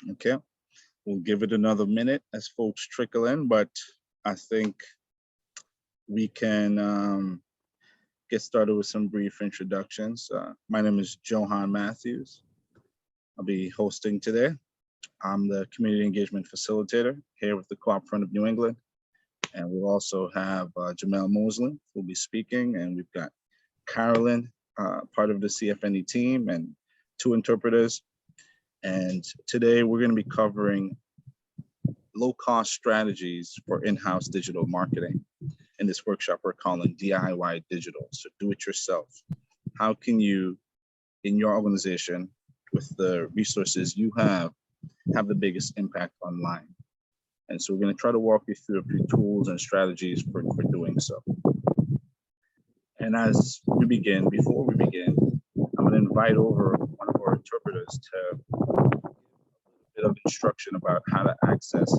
Okay, we'll give it another minute as folks trickle in, but I think we can get started with some brief introductions. My name is Johan Matthews. I'll be hosting today. I'm the community engagement facilitator here with the Cooperative of New England. And we'll also have Jamel Mosley who'll be speaking. And we've got Carolyn, part of the CFNE team, and 2 interpreters. And today we're going to be covering low-cost strategies for in-house digital marketing. In this workshop, we're calling DIY digital, so do it yourself. How can you, in your organization, with the resources you have the biggest impact online? And so we're going to try to walk you through a few tools and strategies for doing so. And before we begin, I'm going to invite over one of our interpreters to give a bit of instruction about how to access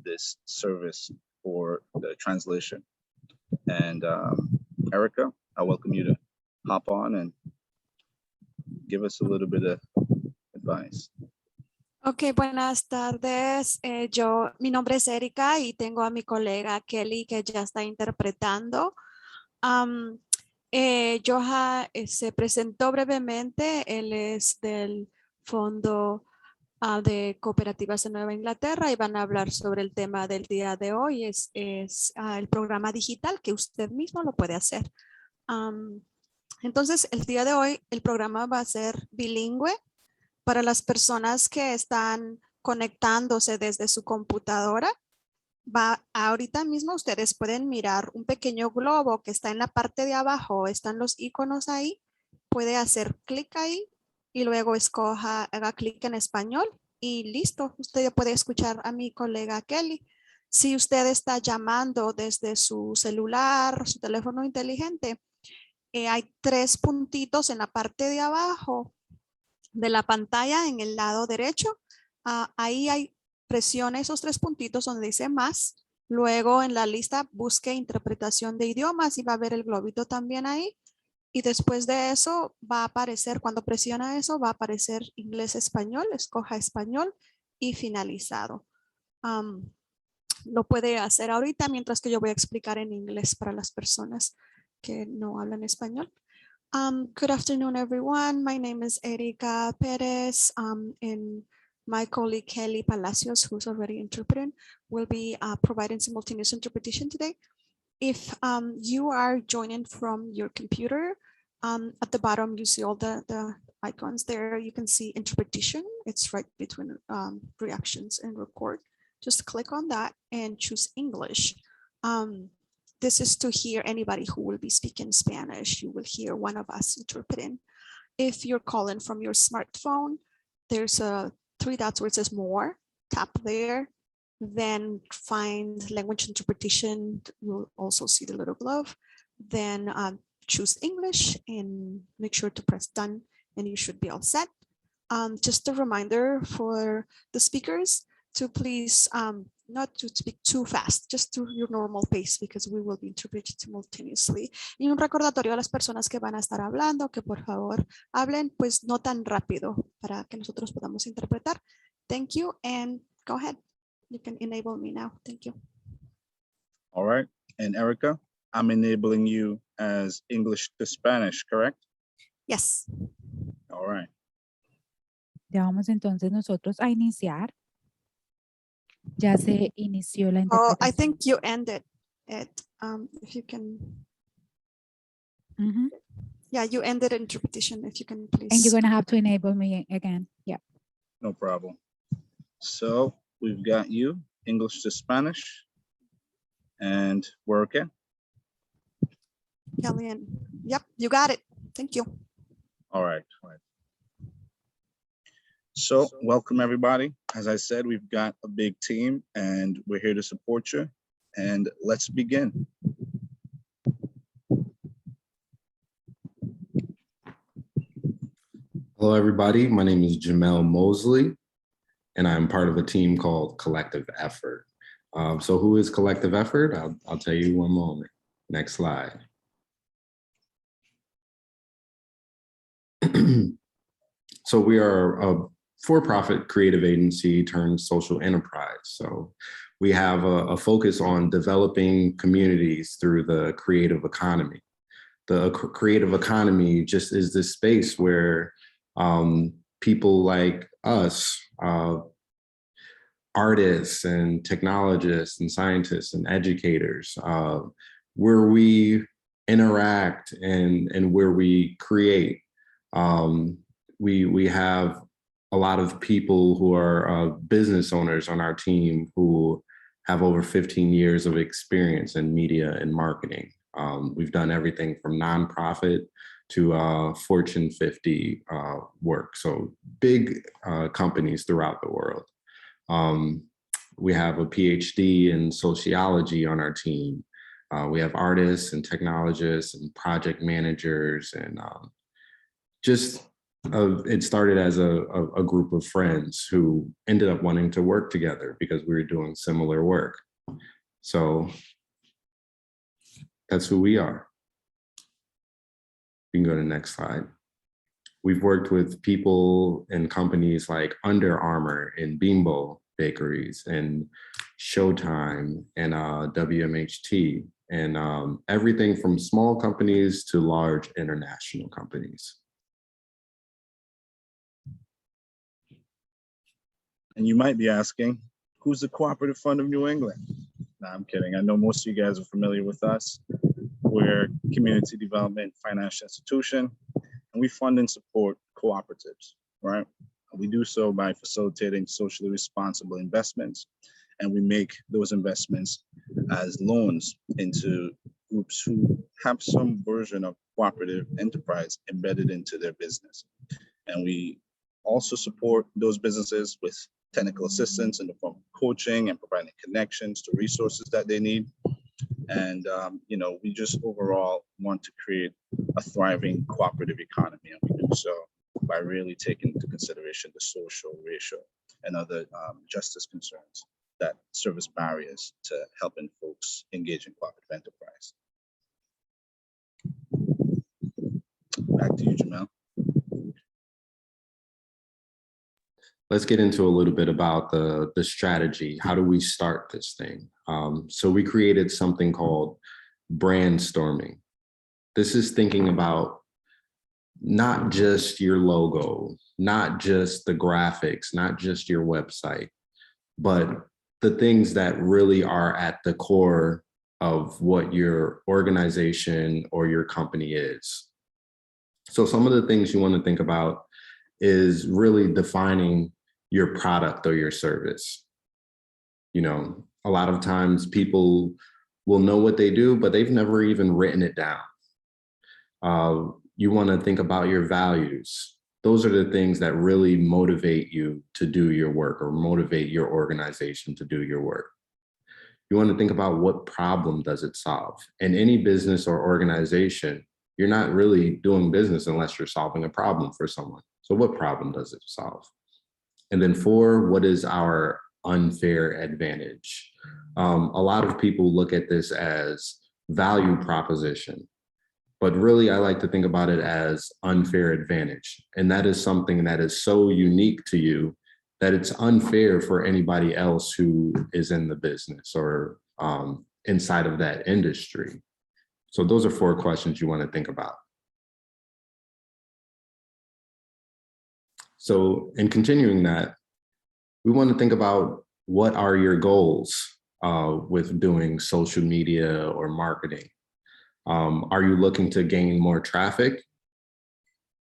this service for the translation. And Erica, I welcome you to hop on and give us a little bit of advice. Ok, buenas tardes. Mi nombre es Erika y tengo a mi colega Kelly que ya está interpretando. Joha se presentó brevemente. Él es del Fondo de Cooperativas de Nueva Inglaterra y van a hablar sobre el tema del día de hoy. Es el programa digital que usted mismo lo puede hacer. Entonces, el día de hoy el programa va a ser bilingüe. Para las personas que están conectándose desde su computadora, ahorita mismo ustedes pueden mirar un pequeño globo que está en la parte de abajo, están los iconos ahí, puede hacer clic ahí y luego haga clic en español y listo, usted ya puede escuchar a mi colega Kelly. Si usted está llamando desde su celular, su teléfono inteligente, hay 3 puntitos en la parte de abajo de la pantalla en el lado derecho. Ahí presione esos 3 puntitos donde dice más. Luego en la lista busque interpretación de idiomas y va a ver el globito también ahí. Y después de eso va a aparecer, cuando presiona eso, va a aparecer inglés-español. Escoja español y finalizado. Lo puede hacer ahorita mientras que yo voy a explicar en inglés para las personas que no hablan español. Good afternoon, everyone. My name is Erika Perez, and my colleague Kelly Palacios, who's already interpreting, will be providing simultaneous interpretation today. If you are joining from your computer, at the bottom you see all the icons there. You can see interpretation. It's right between reactions and record. Just click on that and choose English. This is to hear anybody who will be speaking Spanish. You will hear one of us interpreting. If you're calling from your smartphone, there's 3 dots where it says more. Tap there, then find language interpretation. You'll also see the little glove. Then choose English and make sure to press done and you should be all set. Just a reminder for the speakers to please not to speak too fast, just to your normal pace because we will be interpreting simultaneously. Y un recordatorio a las personas que van a estar hablando, que por favor hablen pues no tan rápido para que nosotros podamos interpretar. Thank you and go ahead. You can enable me now. Thank you. All right, and Erica, I'm enabling you as English to Spanish, correct? Yes. All right. Ya vamos entonces nosotros a iniciar. Ya se inició la Oh, interpretación. I think you ended it. If you can. Yeah, you ended interpretation. If you can please. And you're going to have to enable me again. Yeah. No problem. So we've got you, English to Spanish, and we're okay. Kelly, yep, you got it. Thank you. All right. All right. So welcome everybody. As I said, we've got a big team and we're here to support you. And let's begin. Hello, everybody. My name is Jamel Mosley, and I'm part of a team called CollectivEffort. So who is CollectivEffort? I'll tell you one moment. Next slide. So we are for-profit creative agency turned social enterprise. So we have a focus on developing communities through the creative economy. The creative economy just is this space where people like us, artists and technologists and scientists and educators, where we interact and where we create. We have a lot of people who are business owners on our team who have over 15 years of experience in media and marketing. We've done everything from nonprofit to Fortune 50 work, so big companies throughout the world. We have a PhD in sociology on our team. We have artists and technologists and project managers, and it started as a group of friends who ended up wanting to work together because we were doing similar work. So that's who we are. You can go to the next slide. We've worked with people and companies like Under Armour and Bimbo Bakeries and Showtime and WMHT and everything from small companies to large international companies. And you might be asking, who's the Cooperative Fund of New England? No, I'm kidding. I know most of you guys are familiar with us. We're a community development financial institution, and we fund and support cooperatives, right? We do so by facilitating socially responsible investments, and we make those investments as loans into groups who have some version of cooperative enterprise embedded into their business. And we also support those businesses with technical assistance in the form of coaching and providing connections to resources that they need. And we just overall want to create a thriving cooperative economy, and we do so by really taking into consideration the social, racial, and other justice concerns that serve as barriers to helping folks engage in cooperative enterprise. Back to you, Jamel. Let's get into a little bit about the strategy. How do we start this thing? So we created something called brainstorming. This is thinking about not just your logo, not just the graphics, not just your website, but the things that really are at the core of what your organization or your company is. So some of the things you want to think about is really defining your product or your service. You know, a lot of times people will know what they do, but they've never even written it down. You want to think about your values. Those are the things that really motivate you to do your work or motivate your organization to do your work. You want to think about what problem does it solve. In any business or organization, you're not really doing business unless you're solving a problem for someone. So what problem does it solve? And then 4, what is our unfair advantage? A lot of people look at this as value proposition, but really I like to think about it as unfair advantage. And that is something that is so unique to you that it's unfair for anybody else who is in the business or inside of that industry. So those are 4 questions you want to think about. So in continuing that, we want to think about what are your goals with doing social media or marketing. Are you looking to gain more traffic?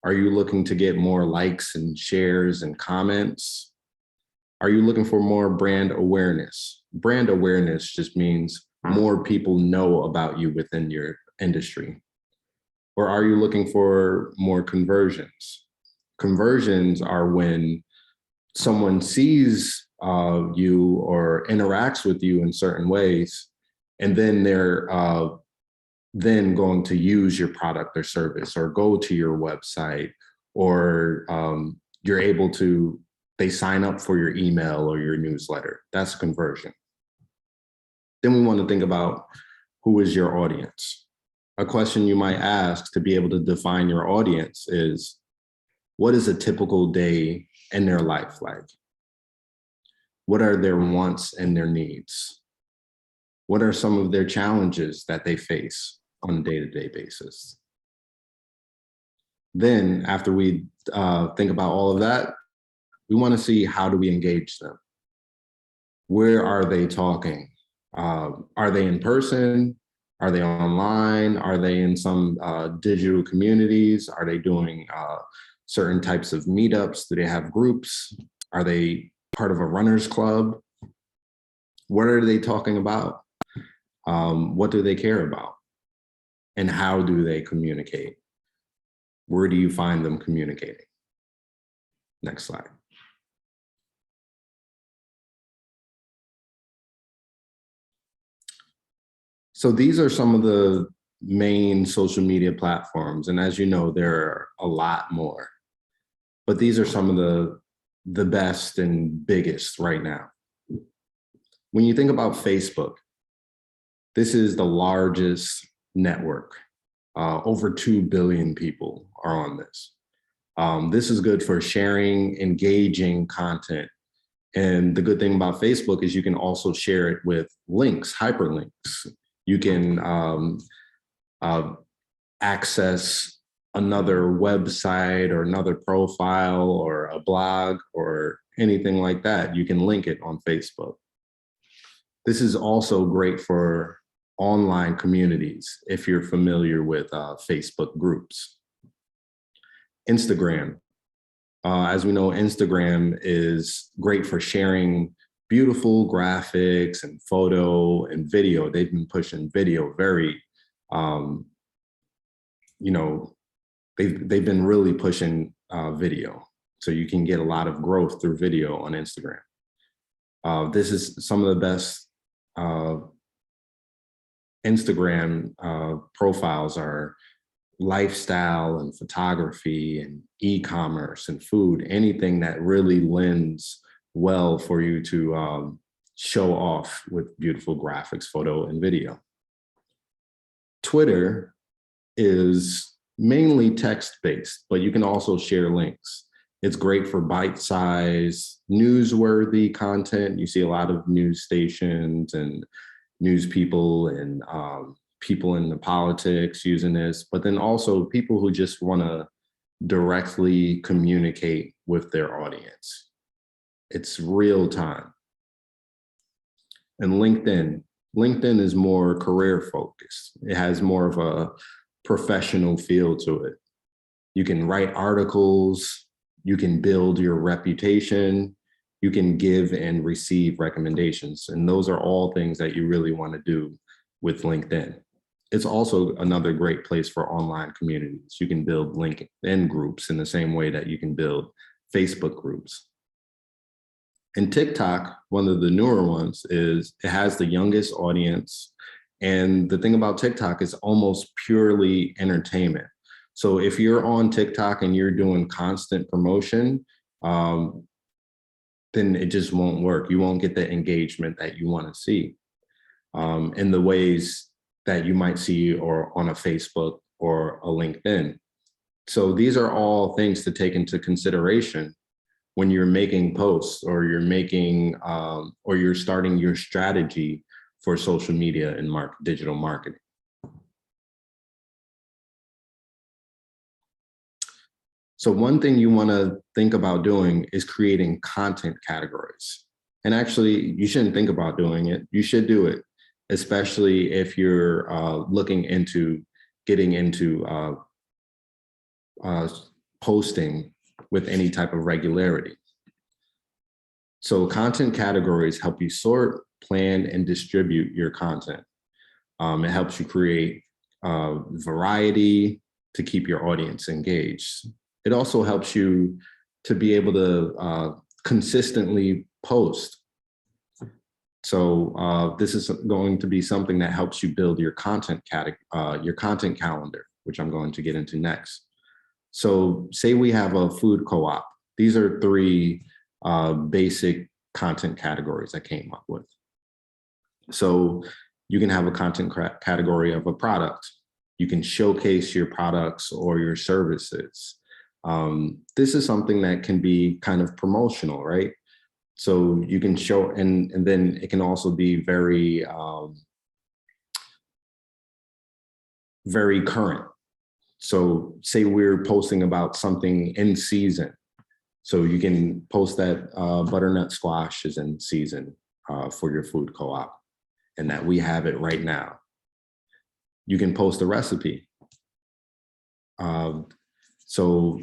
Are you looking to get more likes and shares and comments? Are you looking for more brand awareness? Brand awareness just means more people know about you within your industry. Or are you looking for more conversions? Conversions are when someone sees you or interacts with you in certain ways, and then they're then going to use your product or service or go to your website, or you're able to, they sign up for your email or your newsletter. That's conversion. Then we want to think about who is your audience. A question you might ask to be able to define your audience is, What is a typical day in their life like? What are their wants and their needs? What are some of their challenges that they face on a day-to-day basis? Then after we think about all of that, we want to see, how do we engage them? Where are they talking? Are they in person? Are they online? Are they in some digital communities? Are they doing certain types of meetups? Do they have groups? Are they part of a runner's club? What are they talking about? What do they care about? And how do they communicate? Where do you find them communicating? Next slide. So these are some of the main social media platforms. And as you know, there are a lot more, but these are some of the best and biggest right now. When you think about Facebook, this is the largest network. Over 2 billion people are on this. This is good for sharing, engaging content. And the good thing about Facebook is you can also share it with links, hyperlinks. You can access another website or another profile or a blog or anything like that. You can link it on Facebook. This is also great for online communities, if you're familiar with Facebook groups. Instagram. As we know, Instagram is great for sharing beautiful graphics and photo and video. They've been pushing video very, they've been really pushing video. So you can get a lot of growth through video on Instagram. This is some of the best Instagram profiles are lifestyle and photography and e-commerce and food, anything that really lends well for you to show off with beautiful graphics, photo, and video. Twitter is mainly text-based, but you can also share links. It's great for bite-sized, newsworthy content. You see a lot of news stations and news people and people in the politics using this, but then also people who just want to directly communicate with their audience. It's real time. And LinkedIn. LinkedIn is more career focused. It has more of a professional feel to it. You can write articles, you can build your reputation, you can give and receive recommendations. And those are all things that you really want to do with LinkedIn. It's also another great place for online communities. You can build LinkedIn groups in the same way that you can build Facebook groups. And TikTok, one of the newer ones, is it has the youngest audience. And the thing about TikTok is almost purely entertainment. So if you're on TikTok and you're doing constant promotion, then it just won't work. You won't get the engagement that you want to see in the ways that you might see or on a Facebook or a LinkedIn. So these are all things to take into consideration when you're making posts or you're making or you're starting your strategy for social media and digital marketing. So one thing you want to think about doing is creating content categories. And actually, you shouldn't think about doing it. You should do it, especially if you're looking into getting into posting with any type of regularity. So content categories help you sort, plan, and distribute your content. It helps you create variety to keep your audience engaged. It also helps you to be able to consistently post. So this is going to be something that helps you build your content calendar, which I'm going to get into next. So say we have a food co-op. These are 3 basic content categories I came up with. So you can have a content category of a product. You can showcase your products or your services. This is something that can be kind of promotional, right? So you can show, and then it can also be very, very current. So say we're posting about something in season. So you can post that butternut squash is in season for your food co-op, and that we have it right now. You can post a recipe. So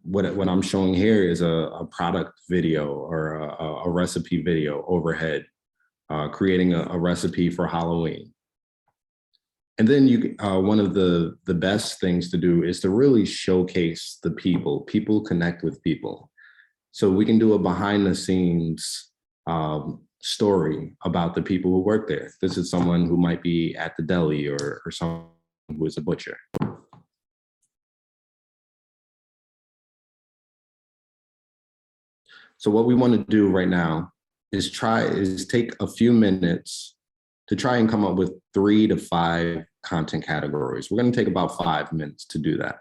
what I'm showing here is a product video or a recipe video overhead, creating a recipe for Halloween. And then one of the best things to do is to really showcase the people. People connect with people. So we can do a behind the scenes story about the people who work there. This is someone who might be at the deli or someone who is a butcher. So what we want to do right now is take a few minutes to try and come up with 3 to 5 content categories. We're going to take about 5 minutes to do that.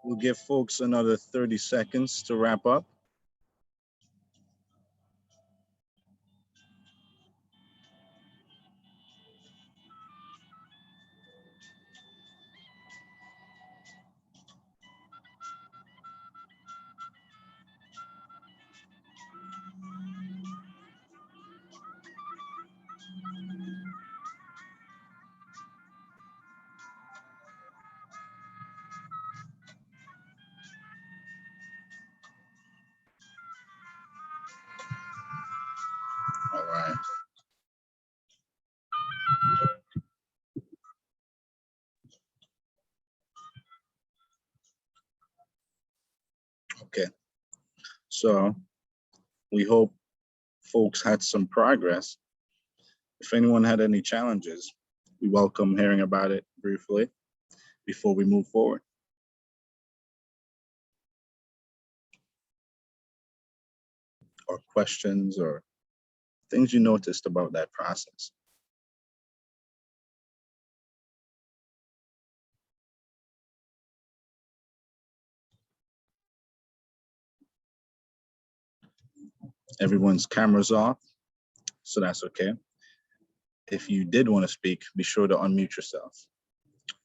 We'll give folks another 30 seconds to wrap up. right. Okay. So we hope folks had some progress. If anyone had any challenges, we welcome hearing about it briefly before we move forward. Or questions or things you noticed about that process. Everyone's cameras off, so that's okay. If you did want to speak, be sure to unmute yourself.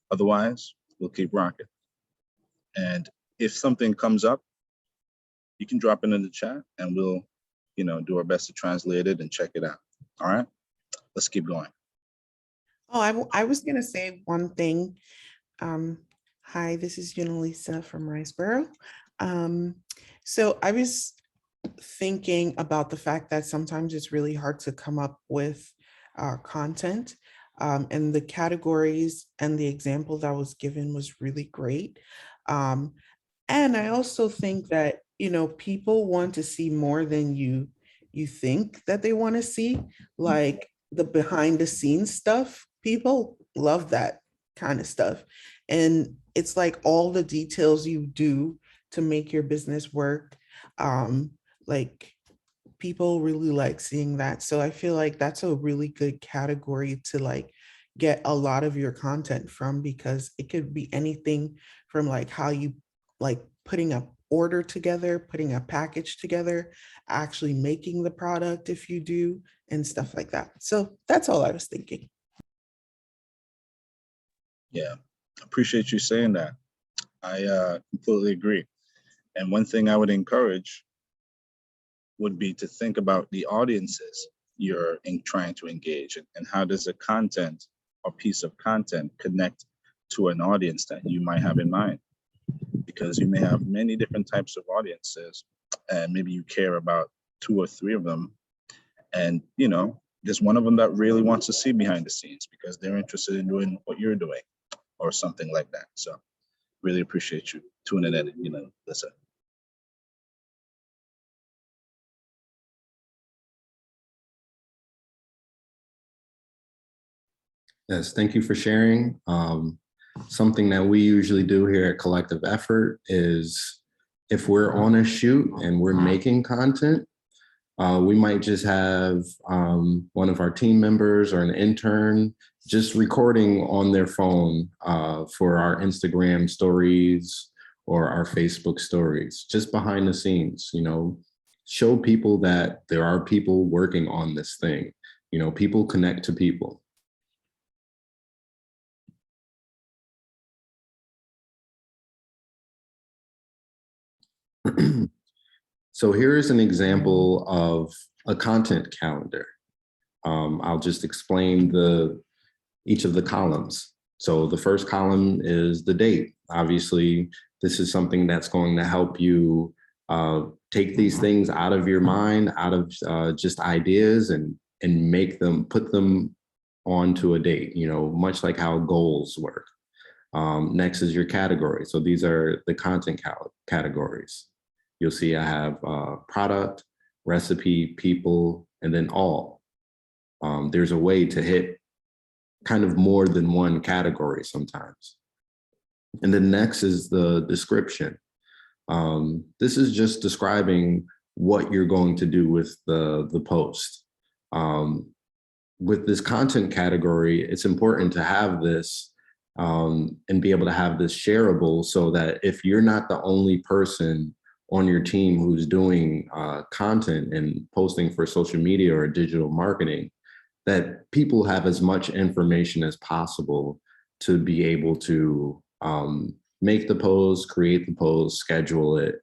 Otherwise, we'll keep rocking. And if something comes up, you can drop it in the chat and we'll, do our best to translate it and check it out. All right, let's keep going. Oh, I was going to say one thing. Hi, this is Lisa from Riceboro. So I was thinking about the fact that sometimes it's really hard to come up with content, and the categories and the example that was given was really great. And I also think that, people want to see more than you think that they want to see, like the behind the scenes stuff. People love that kind of stuff. And it's like all the details you do to make your business work. Like people really like seeing that. So I feel like that's a really good category to like get a lot of your content from, because it could be anything from like how you like putting a order together, putting a package together, actually making the product if you do, and stuff like that. So that's all I was thinking. Yeah, appreciate you saying that. I completely agree. And one thing I would encourage would be to think about the audiences you're trying to engage and how does a content or piece of content connect to an audience that you might have in mind. Because you may have many different types of audiences and maybe you care about 2 or 3 of them. And, there's one of them that really wants to see behind the scenes because they're interested in doing what you're doing or something like that. So really appreciate you tuning in, listen. Yes, thank you for sharing. Something that we usually do here at Collective Effort is if we're on a shoot and we're making content, we might just have one of our team members or an intern just recording on their phone for our Instagram stories or our Facebook stories, just behind the scenes, show people that there are people working on this thing. People connect to people. So here's an example of a content calendar. I'll just explain each of the columns. So the first column is the date. Obviously, this is something that's going to help you take these things out of your mind, out of just ideas and put them onto a date, much like how goals work. Next is your category. So these are the content categories. You'll see I have product, recipe, people, and then all. There's a way to hit kind of more than one category sometimes. And then next is the description. This is just describing what you're going to do with the post. With this content category, it's important to have this and be able to have this shareable so that if you're not the only person on your team who's doing content and posting for social media or digital marketing, that people have as much information as possible to be able to make the post, create the post, schedule it,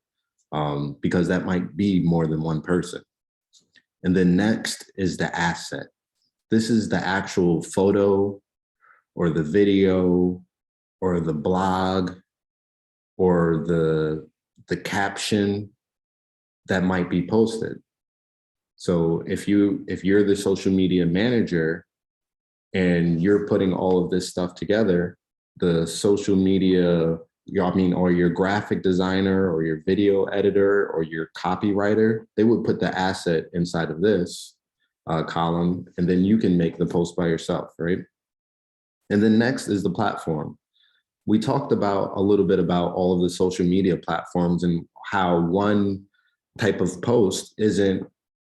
because that might be more than one person. And then next is the asset. This is the actual photo or the video or the blog or the caption that might be posted. So if you're the social media manager and you're putting all of this stuff together, the social media, or your graphic designer or your video editor or your copywriter, they would put the asset inside of this column, and then you can make the post by yourself, right? And then next is the platform. We talked about a little bit about all of the social media platforms and how one type of post isn't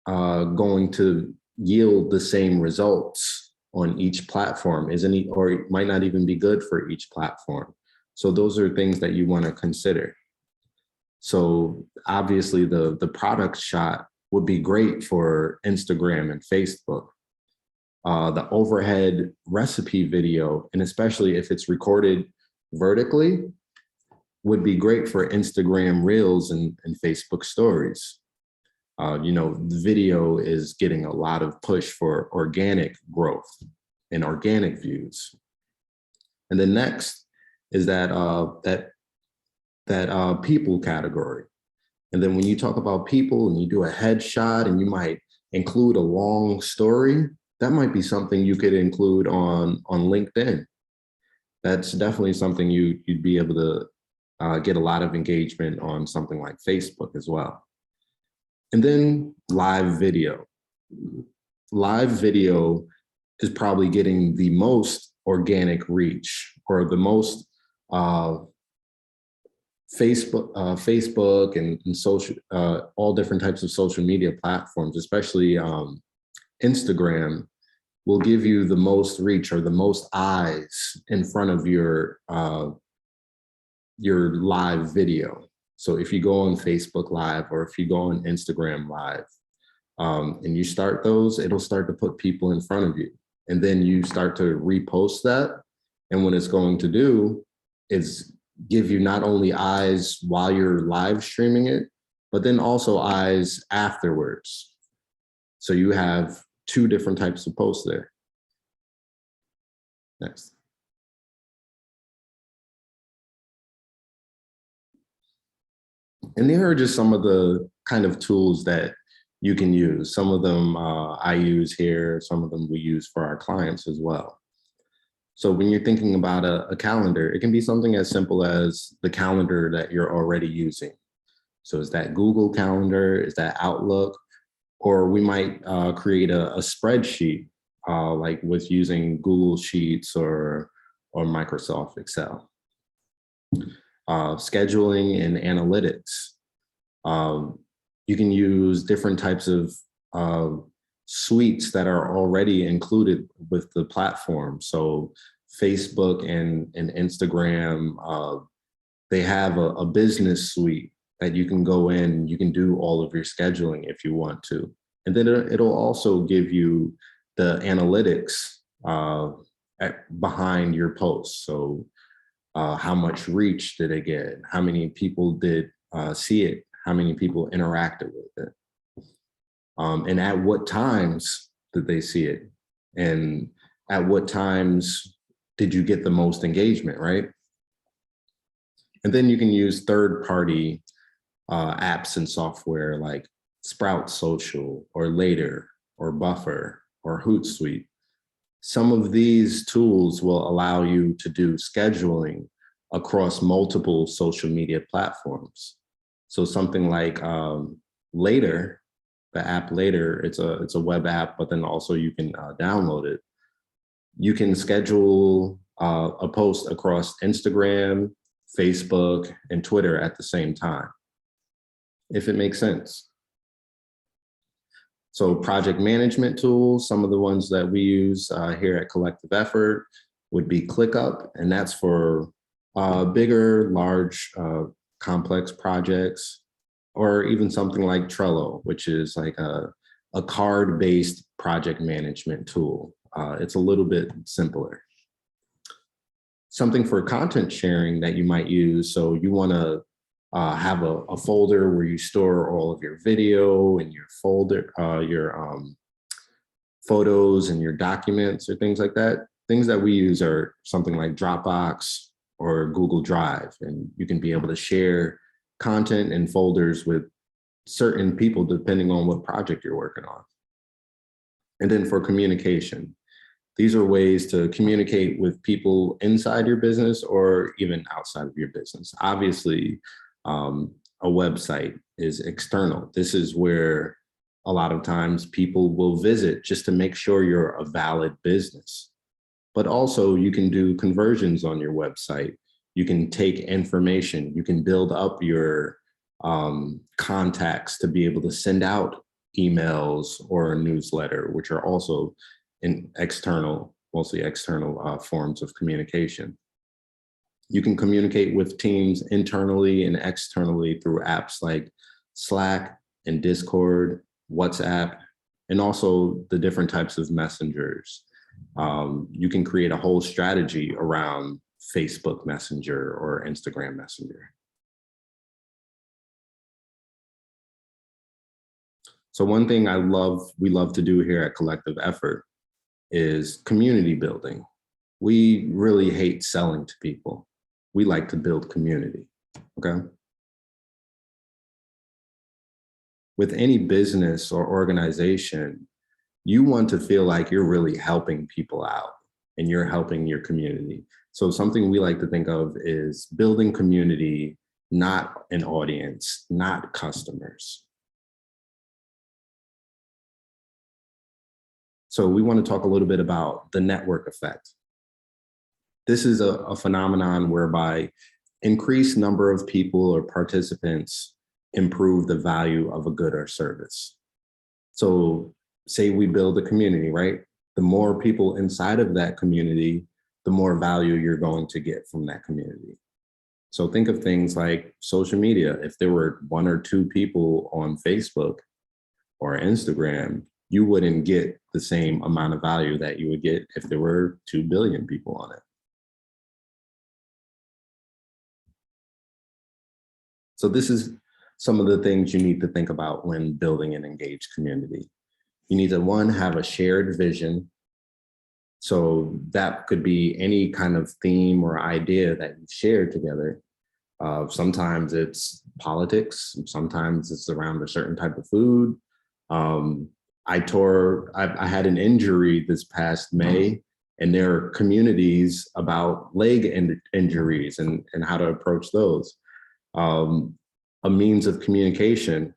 going to yield the same results on each platform, or it might not even be good for each platform. So those are things that you want to consider. So obviously the product shot would be great for Instagram and Facebook. The overhead recipe video, and especially if it's recorded vertically, would be great for Instagram Reels and Facebook Stories. The video is getting a lot of push for organic growth and organic views. And then next is that people category. And then when you talk about people and you do a headshot and you might include a long story, that might be something you could include on LinkedIn. That's definitely something you'd be able to get a lot of engagement on something like Facebook as well. And then live video. Live video is probably getting the most organic reach, or the most Facebook and social, all different types of social media platforms, especially Instagram, will give you the most reach or the most eyes in front of your live video. So if you go on Facebook Live or if you go on Instagram Live and you start those, it'll start to put people in front of you. And then you start to repost that. And what it's going to do is give you not only eyes while you're live streaming it, but then also eyes afterwards. So you have two different types of posts there. Next. And here are just some of the kind of tools that you can use. Some of them I use here, some of them we use for our clients as well. So when you're thinking about a calendar, it can be something as simple as the calendar that you're already using. So is that Google Calendar? Is that Outlook? Or we might create a spreadsheet like with using Google Sheets or Microsoft Excel. Scheduling and analytics. You can use different types of suites that are already included with the platform. So Facebook and Instagram, they have a business suite that you can go in, you can do all of your scheduling if you want to. And then it'll also give you the analytics behind your posts. So how much reach did it get? How many people did see it? How many people interacted with it? And at what times did they see it? And at what times did you get the most engagement, right? And then you can use third-party apps and software like Sprout Social or Later or Buffer or Hootsuite. Some of these tools will allow you to do scheduling across multiple social media platforms. So something like Later, the app Later, it's a web app, but then also you can download it. You can schedule a post across Instagram, Facebook, and Twitter at the same time, if it makes sense. So project management tools, some of the ones that we use here at CollectivEffort would be ClickUp, and that's for bigger, large, complex projects, or even something like Trello, which is like a card-based project management tool. It's a little bit simpler. Something for content sharing that you might use. So you want to have a folder where you store all of your video and your folder, your photos and your documents or things like that. Things that we use are something like Dropbox or Google Drive, and you can be able to share content and folders with certain people depending on what project you're working on. And then for communication, these are ways to communicate with people inside your business or even outside of your business. Obviously, a website is external. This is where a lot of times people will visit just to make sure you're a valid business. But also you can do conversions on your website. You can take information, you can build up your contacts to be able to send out emails or a newsletter, which are also in external, mostly external forms of communication. You can communicate with teams internally and externally through apps like Slack and Discord, WhatsApp, and also the different types of messengers. You can create a whole strategy around Facebook Messenger or Instagram Messenger. So one thing we love to do here at CollectivEffort is community building. We really hate selling to people. We like to build community, okay? With any business or organization, you want to feel like you're really helping people out and you're helping your community. So something we like to think of is building community, not an audience, not customers. So we want to talk a little bit about the network effect. This is a phenomenon whereby increased number of people or participants improve the value of a good or service. So say we build a community, right? The more people inside of that community, the more value you're going to get from that community. So think of things like social media. If there were 1 or 2 people on Facebook or Instagram, you wouldn't get the same amount of value that you would get if there were 2 billion people on it. So this is some of the things you need to think about when building an engaged community. You need to, 1, have a shared vision. So that could be any kind of theme or idea that you share together. Sometimes it's politics, sometimes it's around a certain type of food. I had an injury this past May, and there are communities about leg injuries and how to approach those. A means of communication,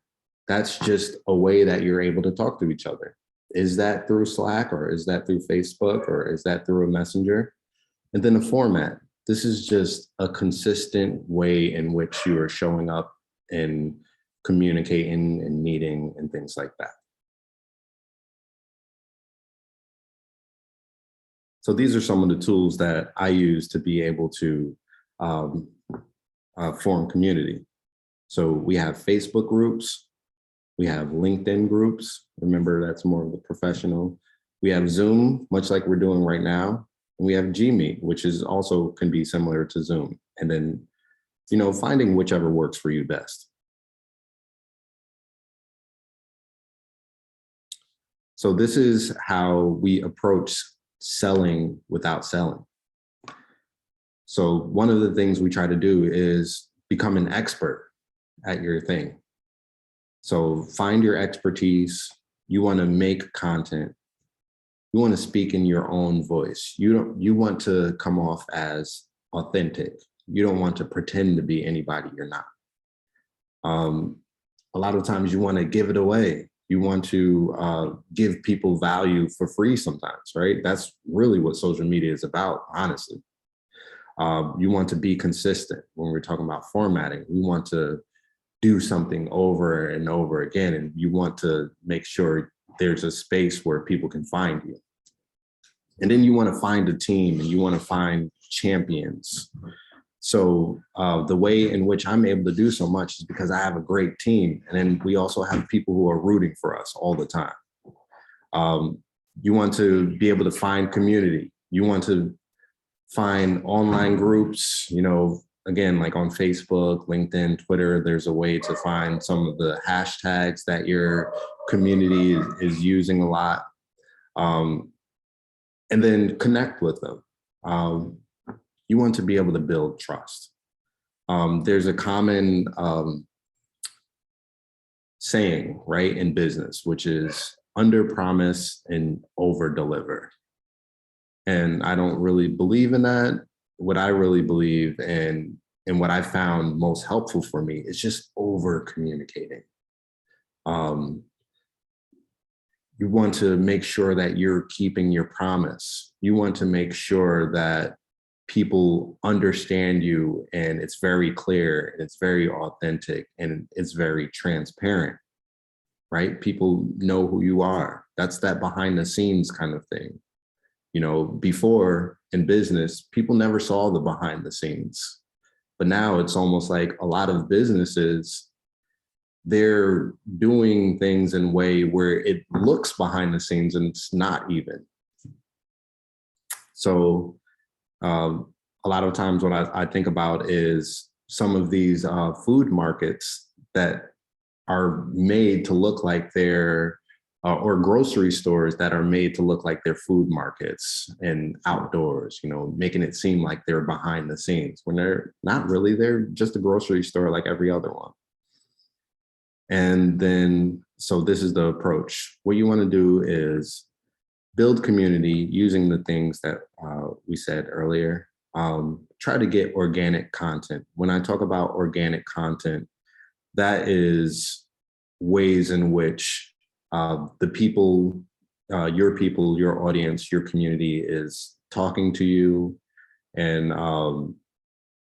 that's just a way that you're able to talk to each other. Is that through Slack, or is that through Facebook, or is that through a messenger? And then a format. This is just a consistent way in which you are showing up and communicating and meeting and things like that. So these are some of the tools that I use to be able to form community. So we have Facebook groups, we have LinkedIn groups. Remember, that's more of the professional. We have Zoom, much like we're doing right now. And we have Gmeet, which is also can be similar to Zoom. And then, finding whichever works for you best. So this is how we approach selling without selling. So one of the things we try to do is become an expert at your thing. So find your expertise. You want to make content. You want to speak in your own voice. You want to come off as authentic. You don't want to pretend to be anybody you're not. A lot of times you want to give it away. You want to give people value for free sometimes, right? That's really what social media is about, honestly. You want to be consistent when we're talking about formatting. We want to do something over and over again, and you want to make sure there's a space where people can find you. And then you want to find a team, and you want to find champions. So the way in which I'm able to do so much is because I have a great team. And then we also have people who are rooting for us all the time. You want to be able to find community. You want to find online groups, again, like on Facebook, LinkedIn, Twitter, there's a way to find some of the hashtags that your community is using a lot. And then connect with them. You want to be able to build trust. There's a common saying, right, in business, which is under promise and over deliver. And I don't really believe in that. What I really believe and what I found most helpful for me is just over communicating. You want to make sure that you're keeping your promise. You want to make sure that people understand you and it's very clear and it's very authentic and it's very transparent, right? People know who you are. That's that behind the scenes kind of thing. You know, before in business, people never saw the behind the scenes, but now it's almost like a lot of businesses, they're doing things in a way where it looks behind the scenes and it's not even. So a lot of times what I think about is some of these food markets that are made to look like they're, or grocery stores that are made to look like they're food markets and outdoors, you know, making it seem like they're behind the scenes when they're not really. They're just a grocery store like every other one. And then, so this is the approach. What you want to do is build community using the things that we said earlier. Try to get organic content. When I talk about organic content, that is ways in which the people, your audience, your community is talking to you. And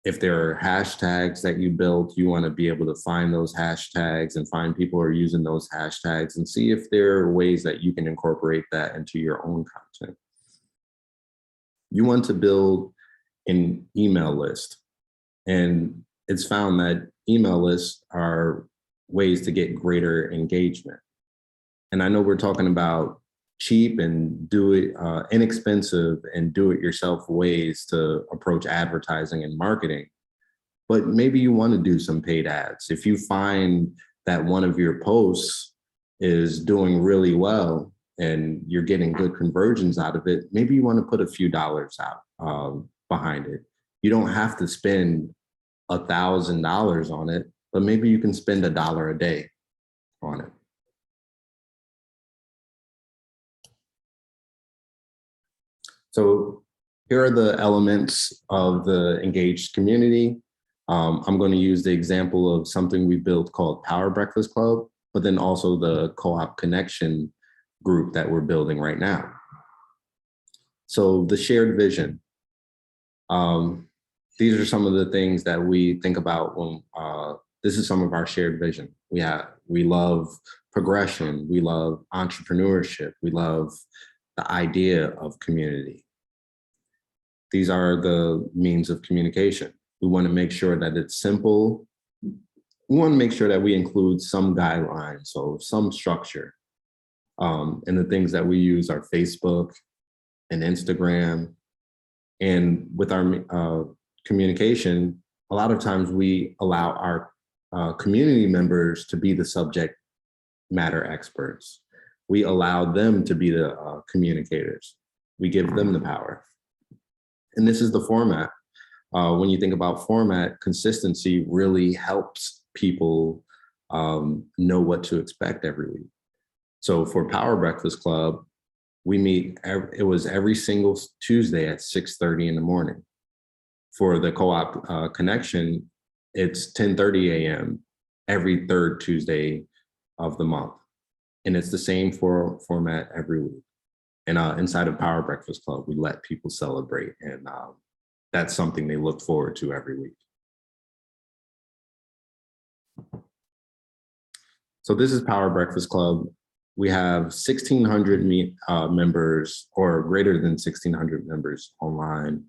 if there are hashtags that you built, you want to be able to find those hashtags and find people who are using those hashtags and see if there are ways that you can incorporate that into your own content. You want to build an email list. And it's found that email lists are ways to get greater engagement. And I know we're talking about cheap and inexpensive and do-it-yourself ways to approach advertising and marketing. But maybe you want to do some paid ads. If you find that one of your posts is doing really well and you're getting good conversions out of it, maybe you want to put a few dollars out behind it. You don't have to spend $1,000 on it, but maybe you can spend $1 a day on it. So here are the elements of the engaged community. I'm going to use the example of something we built called Power Breakfast Club, but then also the co-op connection group that we're building right now. So the shared vision. These are some of the things that we think about when this is some of our shared vision. We love progression. We love entrepreneurship. We love the idea of community. These are the means of communication. We want to make sure that it's simple. We want to make sure that we include some guidelines, so some structure. And the things that we use are Facebook and Instagram. And with our communication, a lot of times we allow our community members to be the subject matter experts. We allow them to be the communicators. We give them the power. And this is the format. When you think about format, consistency really helps people know what to expect every week. So for Power Breakfast Club, we meet, it was every single Tuesday at 6:30 in the morning. For the co-op connection, it's 10:30 a.m. every third Tuesday of the month. And it's the same format every week. And inside of Power Breakfast Club, we let people celebrate. And that's something they look forward to every week. So this is Power Breakfast Club. We have 1,600 members or greater than 1,600 members online.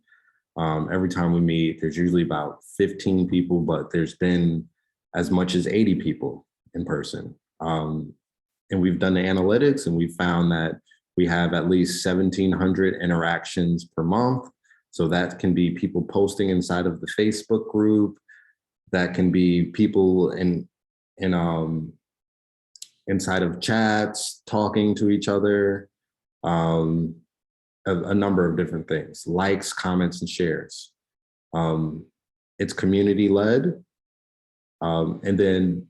Every time we meet, there's usually about 15 people, but there's been as much as 80 people in person. And we've done the analytics and we found that we have at least 1,700 interactions per month. So that can be people posting inside of the Facebook group. That can be people inside of chats, talking to each other, a number of different things, likes, comments, and shares. It's community led. And then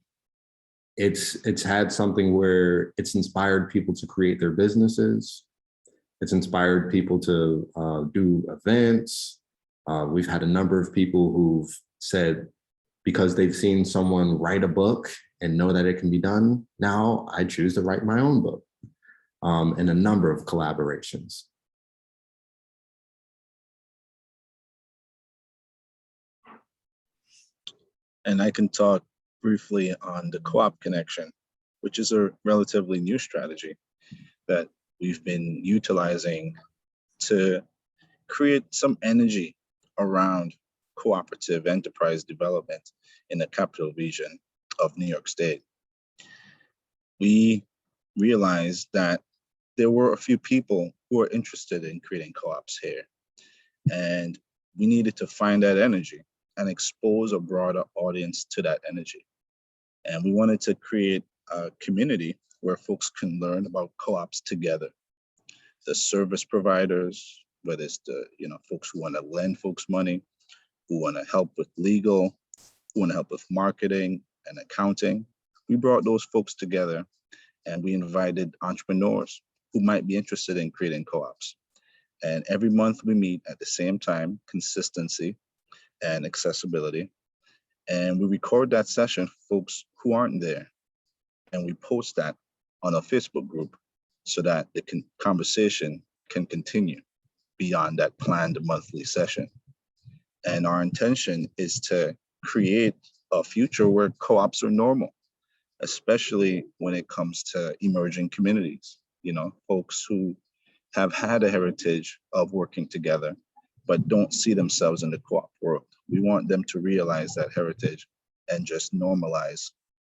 It's had something where it's inspired people to create their businesses. It's inspired people to do events. We've had a number of people who've said, because they've seen someone write a book and know that it can be done, now I choose to write my own book, and a number of collaborations. And I can talk briefly on the co-op connection, which is a relatively new strategy that we've been utilizing to create some energy around cooperative enterprise development in the capital region of New York State. We realized that there were a few people who were interested in creating co-ops here, and we needed to find that energy and expose a broader audience to that energy. And we wanted to create a community where folks can learn about co-ops together. The service providers, whether it's the folks who want to lend folks money, who want to help with legal, who want to help with marketing and accounting. We brought those folks together and we invited entrepreneurs who might be interested in creating co-ops. And every month we meet at the same time, consistency and accessibility. And we record that session for folks who aren't there. And we post that on a Facebook group so that the conversation can continue beyond that planned monthly session. And our intention is to create a future where co-ops are normal, especially when it comes to emerging communities, folks who have had a heritage of working together, but don't see themselves in the co-op world. We want them to realize that heritage and just normalize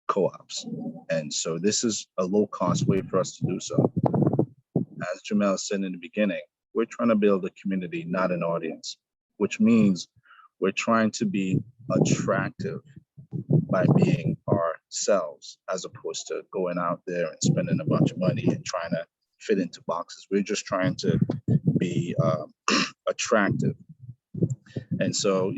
co-ops. And so this is a low-cost way for us to do so. As Jamel said in the beginning, we're trying to build a community, not an audience, which means we're trying to be attractive by being ourselves, as opposed to going out there and spending a bunch of money and trying to fit into boxes. We're just trying to be attractive. And so,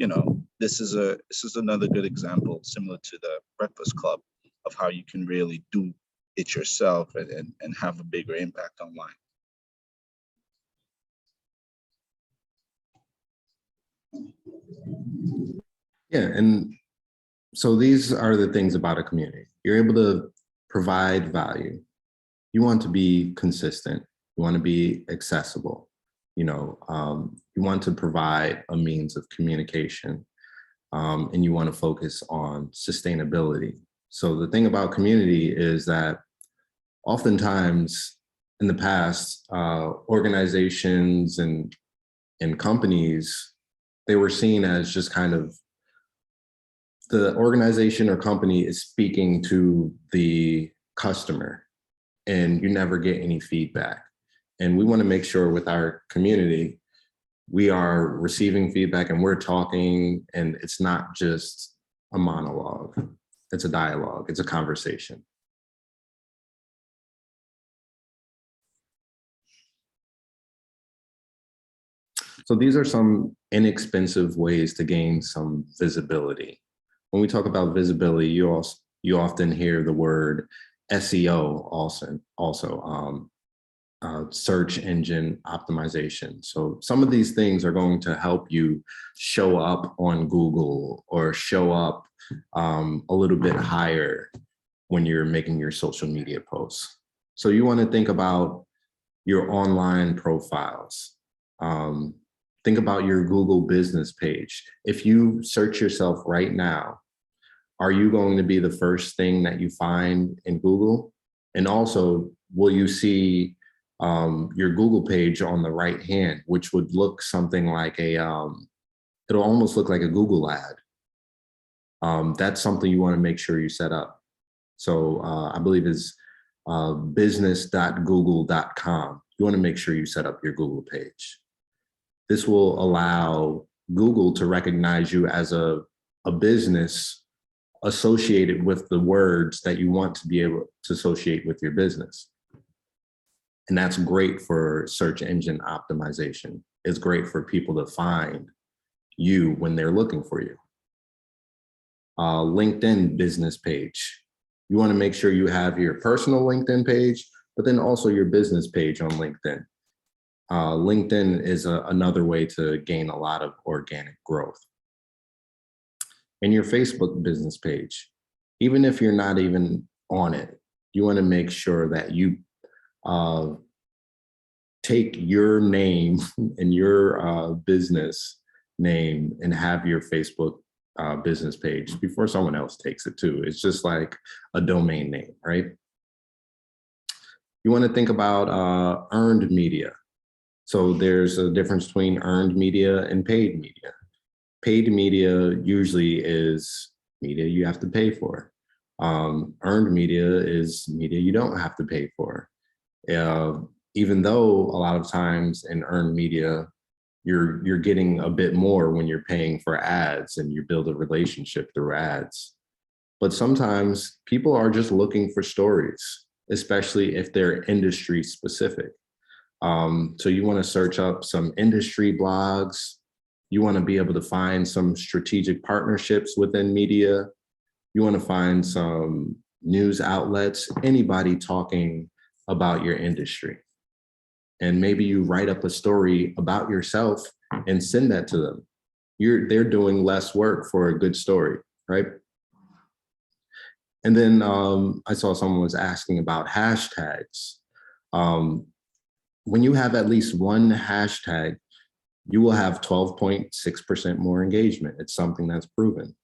this is another good example, similar to the Breakfast Club, of how you can really do it yourself and have a bigger impact online. Yeah, and so these are the things about a community. You're able to provide value. You want to be consistent. You want to be accessible. You want to provide a means of communication, and you want to focus on sustainability. So the thing about community is that oftentimes in the past, organizations and companies, they were seen as just kind of the organization or company is speaking to the customer and you never get any feedback. And we want to make sure with our community, we are receiving feedback and we're talking, and it's not just a monologue. It's a dialogue, it's a conversation. So these are some inexpensive ways to gain some visibility. When we talk about visibility, you often hear the word SEO also search engine optimization. So some of these things are going to help you show up on Google or show up a little bit higher when you're making your social media posts. So you want to think about your online profiles. Think about your Google business page. If you search yourself right now, are you going to be the first thing that you find in Google? And also, will you see your Google page on the right hand, which would look something like it'll almost look like a Google ad. That's something you want to make sure you set up. So I believe it's business.google.com. You want to make sure you set up your Google page. This will allow Google to recognize you as a business associated with the words that you want to be able to associate with your business. And that's great for search engine optimization. It's great for people to find you when they're looking for you. LinkedIn business page. You want to make sure you have your personal LinkedIn page, but then also your business page on LinkedIn. LinkedIn is another way to gain a lot of organic growth. And your Facebook business page, even if you're not even on it, you want to make sure that you take your name and your business name and have your Facebook business page before someone else takes it too. It's just like a domain name, right? You want to think about earned media. So there's a difference between earned media and paid media. Paid media usually is media you have to pay for. Earned media is media you don't have to pay for. Even though a lot of times in earned media, you're getting a bit more when you're paying for ads and you build a relationship through ads. But sometimes people are just looking for stories, especially if they're industry specific. So you want to search up some industry blogs. You want to be able to find some strategic partnerships within media. You want to find some news outlets, anybody talking about your industry. And maybe you write up a story about yourself and send that to them. They're doing less work for a good story, right? And then I saw someone was asking about hashtags. When you have at least one hashtag, you will have 12.6% more engagement. It's something that's proven.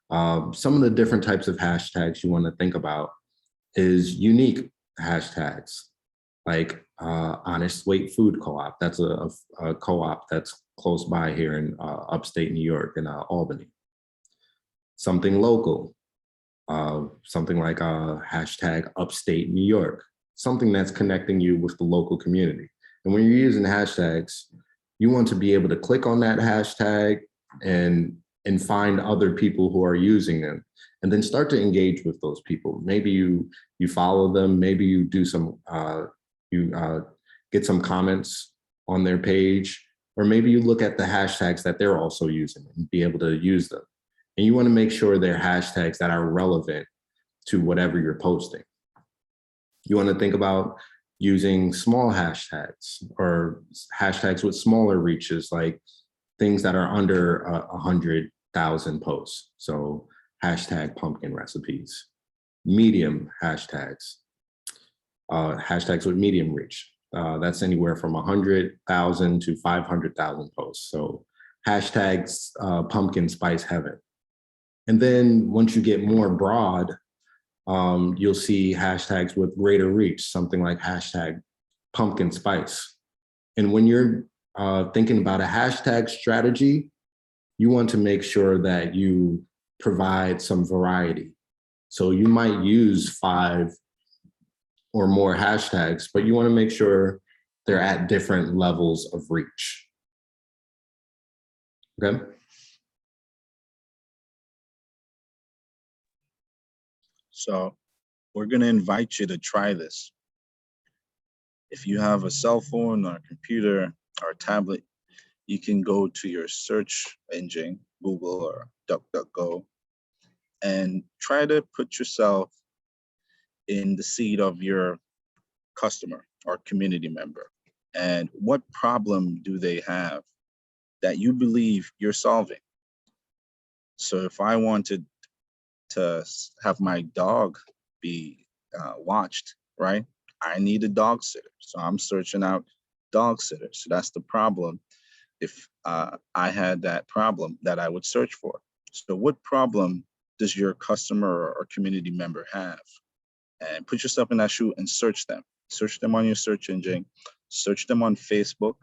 Some of the different types of hashtags you want to think about is unique hashtags, like Honest Weight Food Co-op. That's a co-op that's close by here in upstate New York in Albany. Something local, something like hashtag Upstate New York, something that's connecting you with the local community. And when you're using hashtags, you want to be able to click on that hashtag and find other people who are using them, and then start to engage with those people. Maybe you follow them, maybe you do some, get some comments on their page, or maybe you look at the hashtags that they're also using and be able to use them. And you want to make sure they're hashtags that are relevant to whatever you're posting. You want to think about using small hashtags or hashtags with smaller reaches, like things that are under 100,000 posts. So hashtag pumpkin recipes, medium hashtags, hashtags with medium reach. That's anywhere from 100,000 to 500,000 posts. So hashtags pumpkin spice heaven. And then once you get more broad, you'll see hashtags with greater reach, something like hashtag pumpkin spice. And when you're thinking about a hashtag strategy, you want to make sure that you provide some variety. So you might use 5 or more hashtags, but you want to make sure they're at different levels of reach. Okay. So we're going to invite you to try this. If you have a cell phone or a computer or a tablet, you can go to your search engine, Google or DuckDuckGo, and try to put yourself in the seat of your customer or community member. And what problem do they have that you believe you're solving? So if I wanted to have my dog be watched, right? I need a dog sitter. So I'm searching out dog sitters. So that's the problem. If I had that problem that I would search for. So what problem does your customer or community member have? And put yourself in that shoe and search them. Search them on your search engine. Search them on Facebook.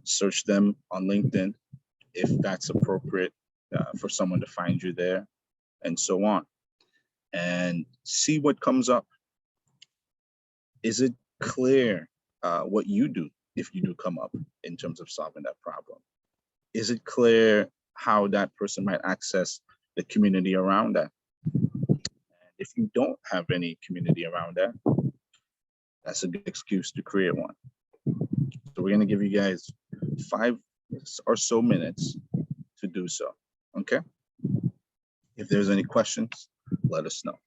Search them on LinkedIn, if that's appropriate for someone to find you there, and so on. And see what comes up. Is it clear what you do if you do come up in terms of solving that problem? Is it clear how that person might access the community around that? If you don't have any community around that, that's a good excuse to create one. So we're going to give you guys 5 or so minutes to do so. Okay? If there's any questions, let us know.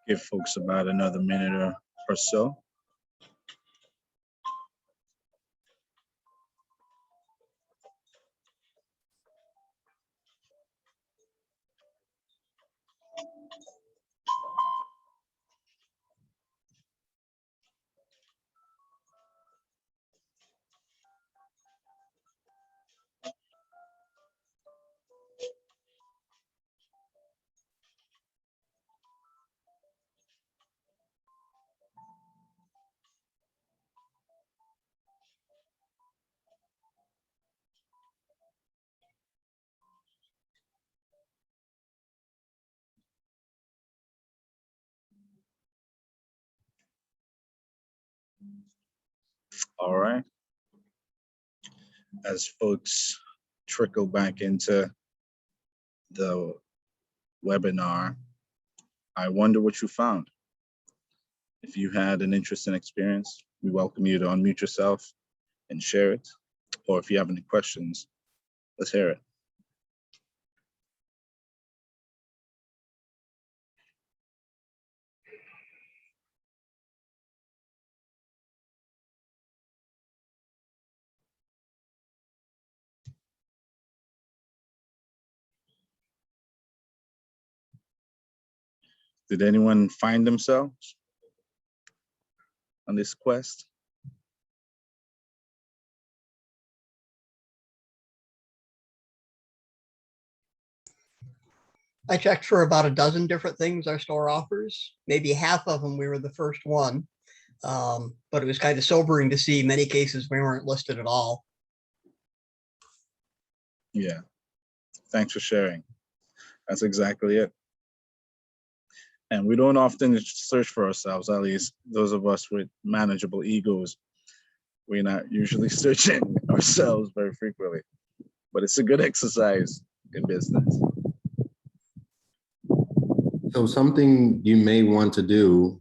Give folks about another minute or so. All right. As folks trickle back into the webinar, I wonder what you found. If you had an interesting experience, we welcome you to unmute yourself and share it. Or if you have any questions, let's hear it. Did anyone find themselves on this quest? I checked for about a dozen different things our store offers. Maybe half of them we were the first one, but it was kind of sobering to see many cases we weren't listed at all. Yeah, thanks for sharing. That's exactly it. And we don't often search for ourselves, at least those of us with manageable egos. We're not usually searching ourselves very frequently, but it's a good exercise in business. So something you may want to do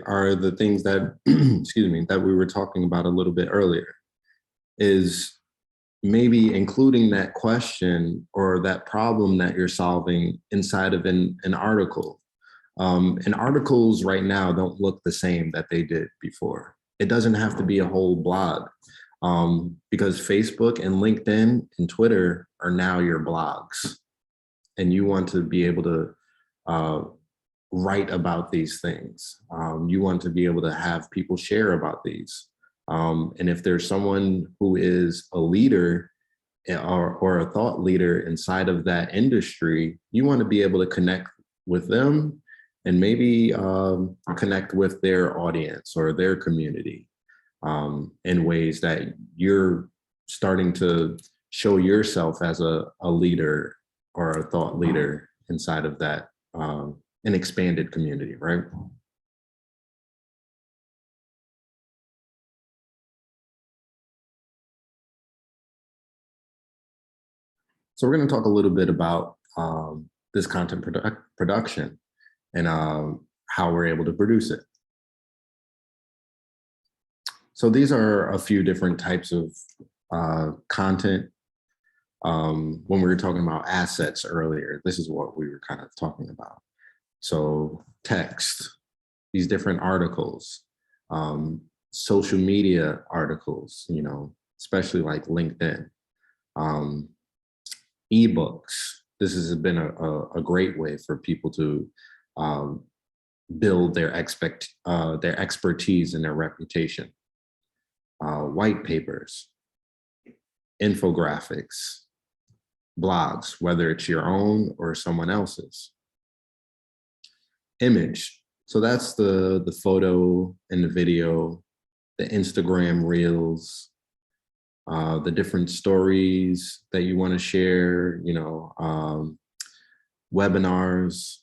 are the things that, excuse me, that we were talking about a little bit earlier, is maybe including that question or that problem that you're solving inside of an article. And articles right now don't look the same that they did before. It doesn't have to be a whole blog. Because Facebook and LinkedIn and Twitter are now your blogs, and you want to be able to write about these things. You want to be able to have people share about these. And if there's someone who is a leader or a thought leader inside of that industry, you want to be able to connect with them and maybe connect with their audience or their community in ways that you're starting to show yourself as a leader or a thought leader inside of that an expanded community, right? So we're going to talk a little bit about this content production and how we're able to produce it. So these are a few different types of content. When we were talking about assets earlier, this is what we were kind of talking about. So text, these different articles, social media articles, you know, especially like LinkedIn, ebooks. This has been a great way for people to build their expertise and their reputation. White papers, infographics, blogs, whether it's your own or someone else's. Image, so that's the photo and the video, the Instagram reels, the different stories that you want to share, you know, webinars,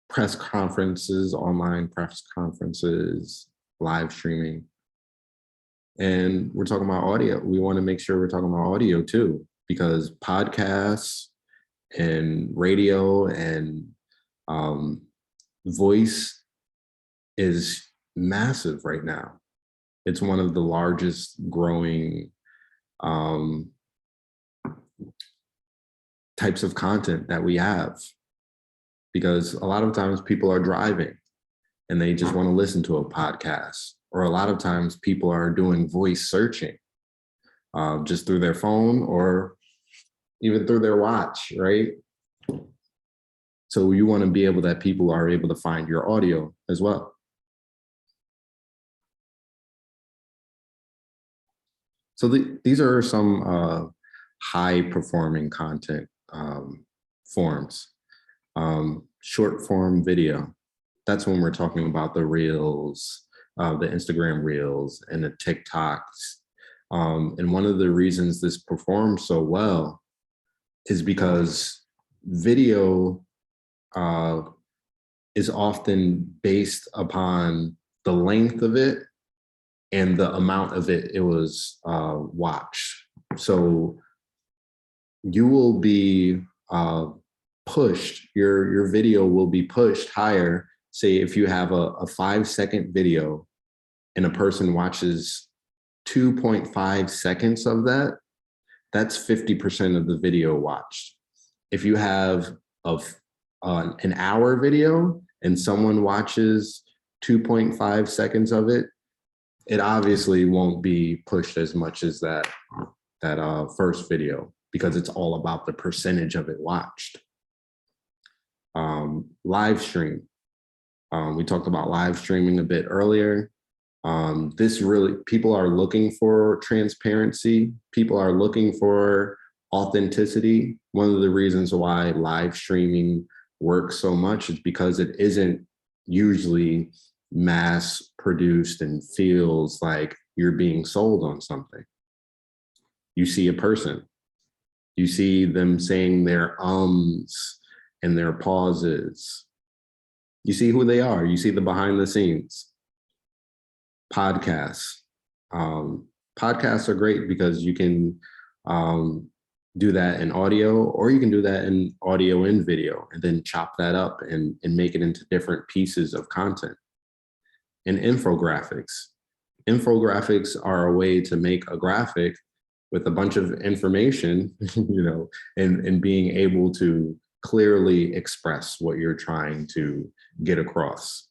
press conferences, online press conferences, live streaming. And we're talking about audio. We want to make sure we're talking about audio too, because podcasts and radio and voice is massive right now. It's one of the largest growing types of content that we have, because a lot of times people are driving and they just want to listen to a podcast, or a lot of times people are doing voice searching just through their phone or even through their watch, right? So you want to be able that people are able to find your audio as well. So these are some high performing content forms. Short form video, that's when we're talking about the reels, the Instagram reels and the TikToks. And one of the reasons this performs so well is because video is often based upon the length of it and the amount of it was watched. So you will be pushed, your video will be pushed higher. Say if you have a 5-second video and a person watches 2.5 seconds of that, that's 50% of the video watched. If you have an hour video and someone watches 2.5 seconds of it, it obviously won't be pushed as much as that first video, because it's all about the percentage of it watched. Live stream. We talked about live streaming a bit earlier. This really, people are looking for transparency. People are looking for authenticity. One of the reasons why live streaming works so much is because it isn't usually mass produced and feels like you're being sold on something. You see a person, you see them saying their ums and their pauses. You see who they are, you see the behind the scenes. Podcasts. Podcasts are great because you can do that in audio, or you can do that in audio and video and then chop that up and make it into different pieces of content. And infographics. Infographics are a way to make a graphic with a bunch of information, you know, and being able to clearly express what you're trying to get across.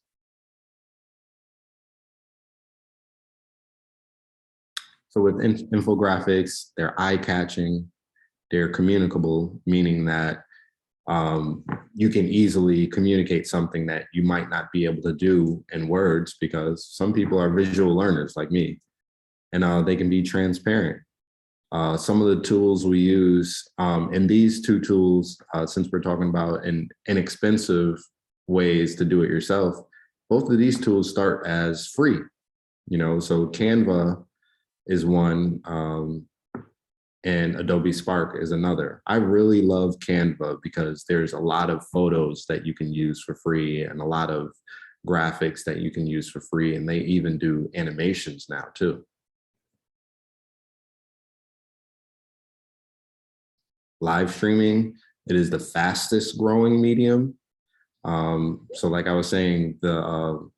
So with infographics, they're eye-catching, they're communicable, meaning that you can easily communicate something that you might not be able to do in words, because some people are visual learners like me, and they can be transparent. Some of the tools we use, and these two tools, since we're talking about inexpensive ways to do it yourself, both of these tools start as free, so Canva is one, and Adobe Spark is another. I really love Canva because there's a lot of photos that you can use for free and a lot of graphics that you can use for free. And they even do animations now too. Live streaming, it is the fastest growing medium. So like I was saying, the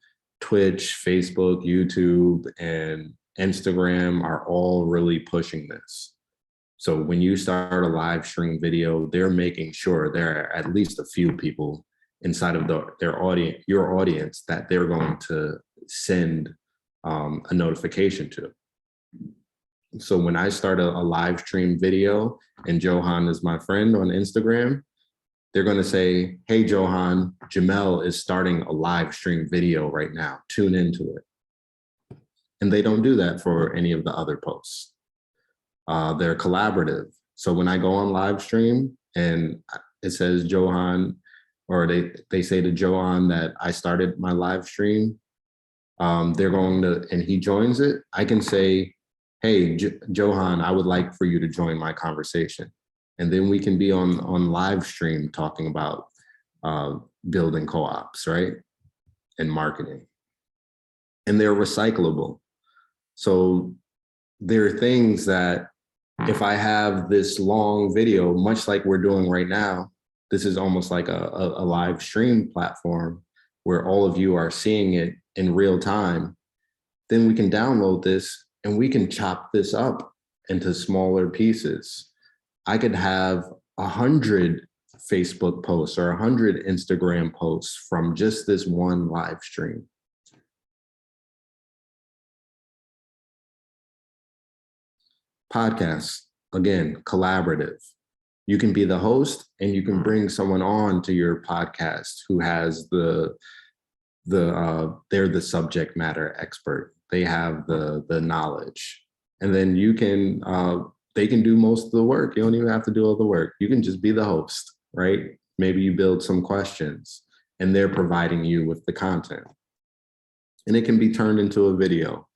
Twitch, Facebook, YouTube, and Instagram are all really pushing this. So when you start a live stream video, they're making sure there are at least a few people inside of their audience, your audience, that they're going to send a notification to. So when I start a live stream video and Johan is my friend on Instagram, they're going to say, hey, Johan, Jamel is starting a live stream video right now. Tune into it. And they don't do that for any of the other posts. They're collaborative. So when I go on live stream and it says Johan, or they say to Johan that I started my live stream, they're going to, and he joins it, I can say, hey, Johan, I would like for you to join my conversation. And then we can be on live stream talking about building co-ops, right? And marketing. And they're recyclable. So there are things that if I have this long video, much like we're doing right now, this is almost like a live stream platform where all of you are seeing it in real time, then we can download this and we can chop this up into smaller pieces. I could have 100 Facebook posts or 100 Instagram posts from just this one live stream. Podcasts, again, collaborative. You can be the host and you can bring someone on to your podcast who has they're the subject matter expert. They have the knowledge, and then you can, they can do most of the work. You don't even have to do all the work. You can just be the host, right? Maybe you build some questions and they're providing you with the content. And it can be turned into a video.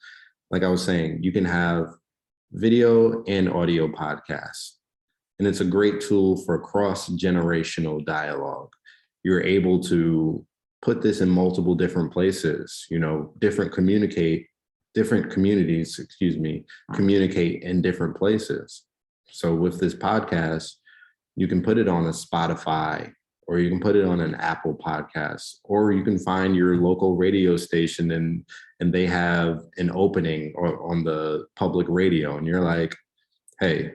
Like I was saying, you can have video and audio podcasts. And it's a great tool for cross-generational dialogue. You're able to put this in multiple different places, different communities, communicate in different places. So with this podcast, you can put it on a Spotify, or you can put it on an Apple podcast, or you can find your local radio station and they have an opening on the public radio. And you're like, hey,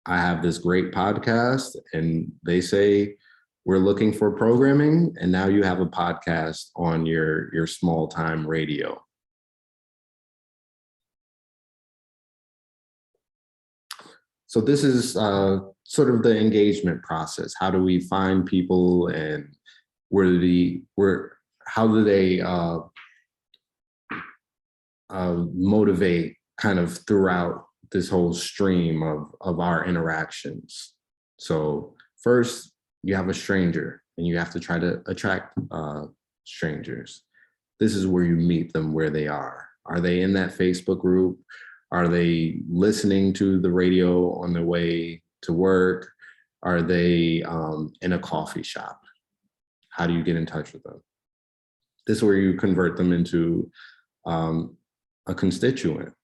I have this great podcast and they say, we're looking for programming. And now you have a podcast on your small time radio. So this is sort of the engagement process. How do we find people, and how do they motivate kind of throughout this whole stream of our interactions? So first, you have a stranger and you have to try to attract strangers. This is where you meet them where they are. Are they in that Facebook group? Are they listening to the radio on their way to work? Are they in a coffee shop? How do you get in touch with them? This is where you convert them into a constituent.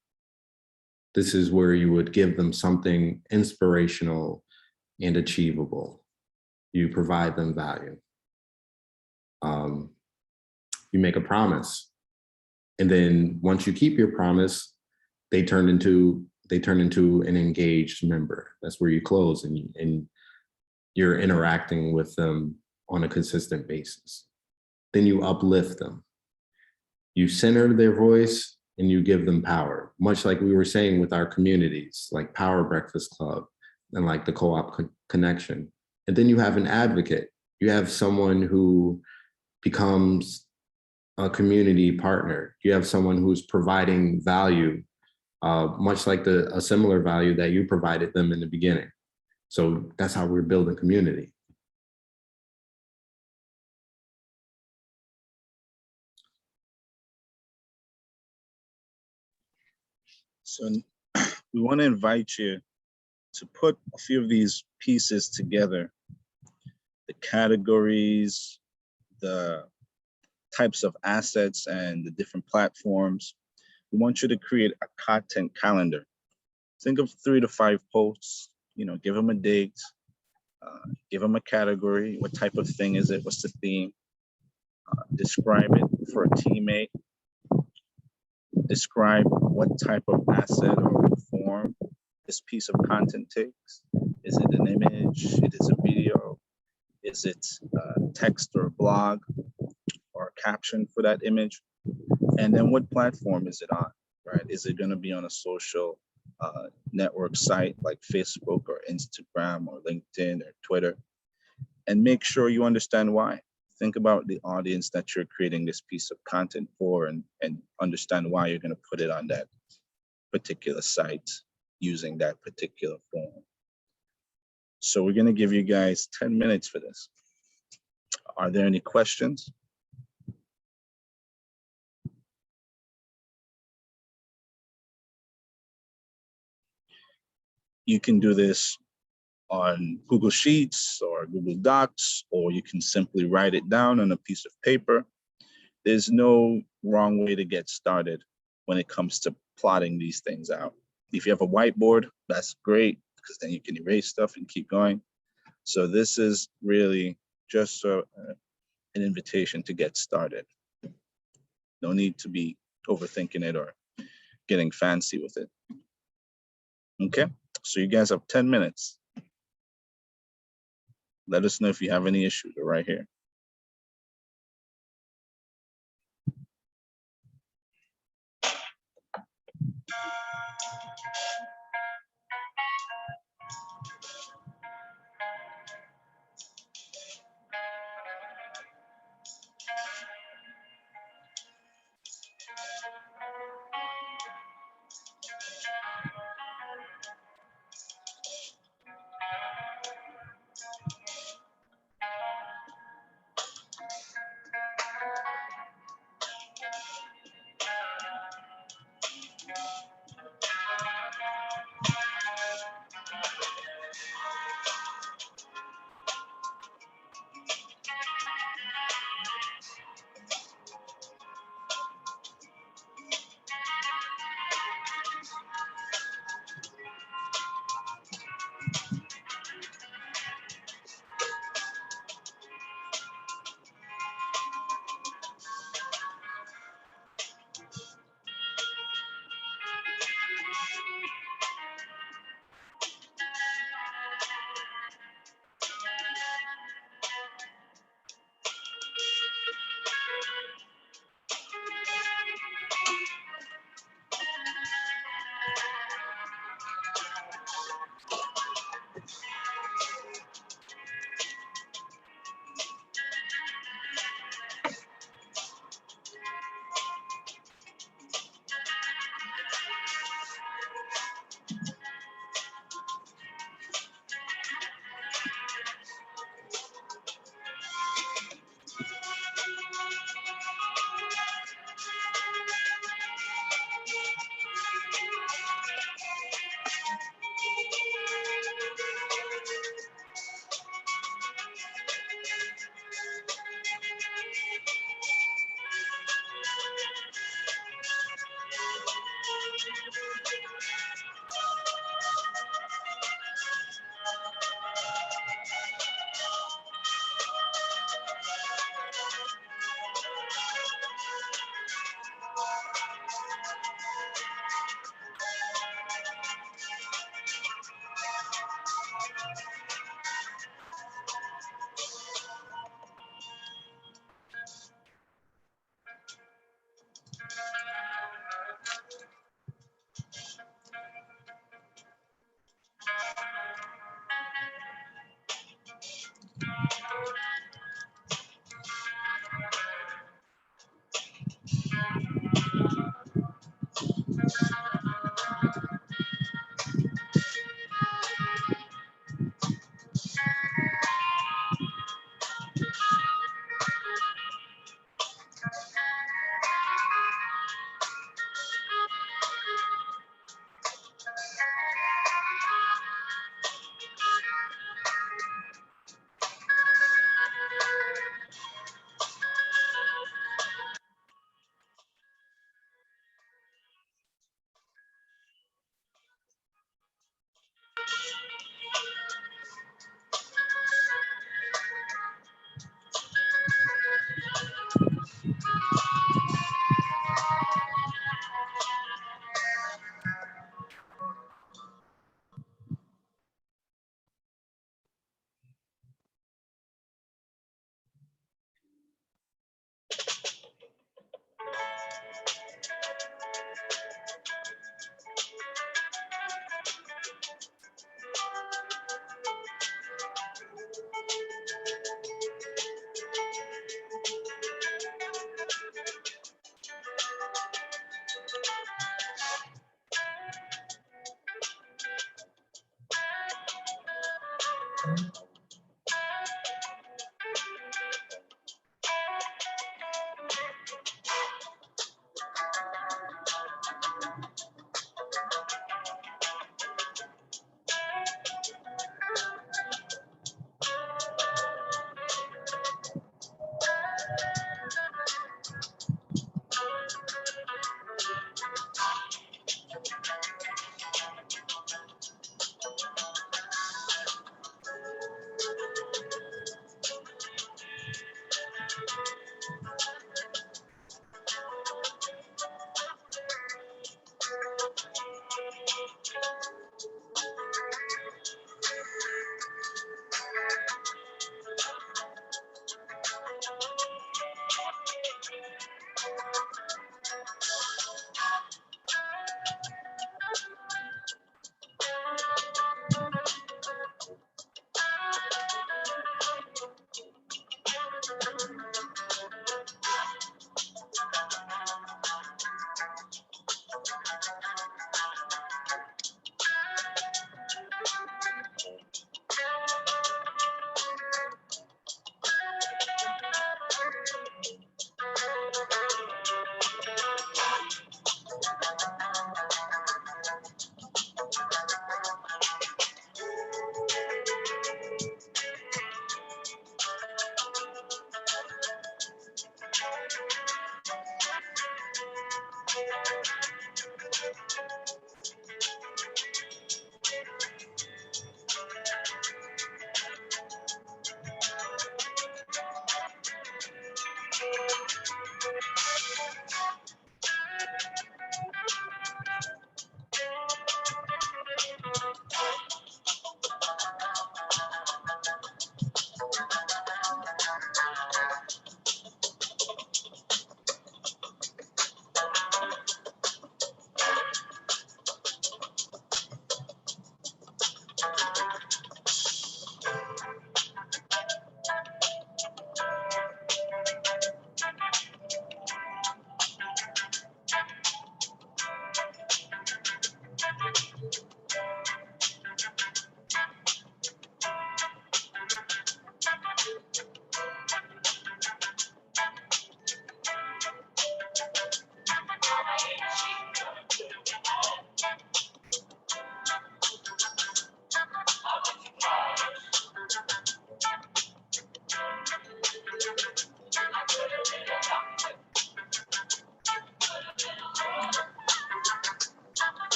This is where you would give them something inspirational and achievable. You provide them value. You make a promise. And then once you keep your promise, they turn into an engaged member. That's where you close and you're interacting with them on a consistent basis. Then you uplift them. You center their voice and you give them power, much like we were saying with our communities, like Power Breakfast Club and like the Co-op Connection. And then you have an advocate. You have someone who becomes a community partner. You have someone who's providing value, much like a similar value that you provided them in the beginning. So that's how we're building community. So we want to invite you to put a few of these pieces together, the categories, the types of assets, and the different platforms. We want you to create a content calendar. Think of 3 to 5 posts, give them a date, give them a category. What type of thing is it? What's the theme? Describe it for a teammate. Describe what type of asset or form this piece of content takes. Is it an image? It is a video? Is it text or a blog or a caption for that image? And then what platform is it on, right? Is it going to be on a social network site like Facebook or Instagram or LinkedIn or Twitter? And make sure you understand why. Think about the audience that you're creating this piece of content for, and understand why you're going to put it on that particular site using that particular form. So we're going to give you guys 10 minutes for this. Are there any questions? You can do this on Google Sheets or Google Docs, or you can simply write it down on a piece of paper. There's no wrong way to get started when it comes to plotting these things out. If you have a whiteboard, that's great, because then you can erase stuff and keep going. So this is really just an invitation to get started. No need to be overthinking it or getting fancy with it. Okay, so you guys have 10 minutes. Let us know if you have any issues. We're right here.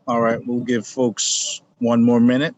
All right, we'll give folks one more minute.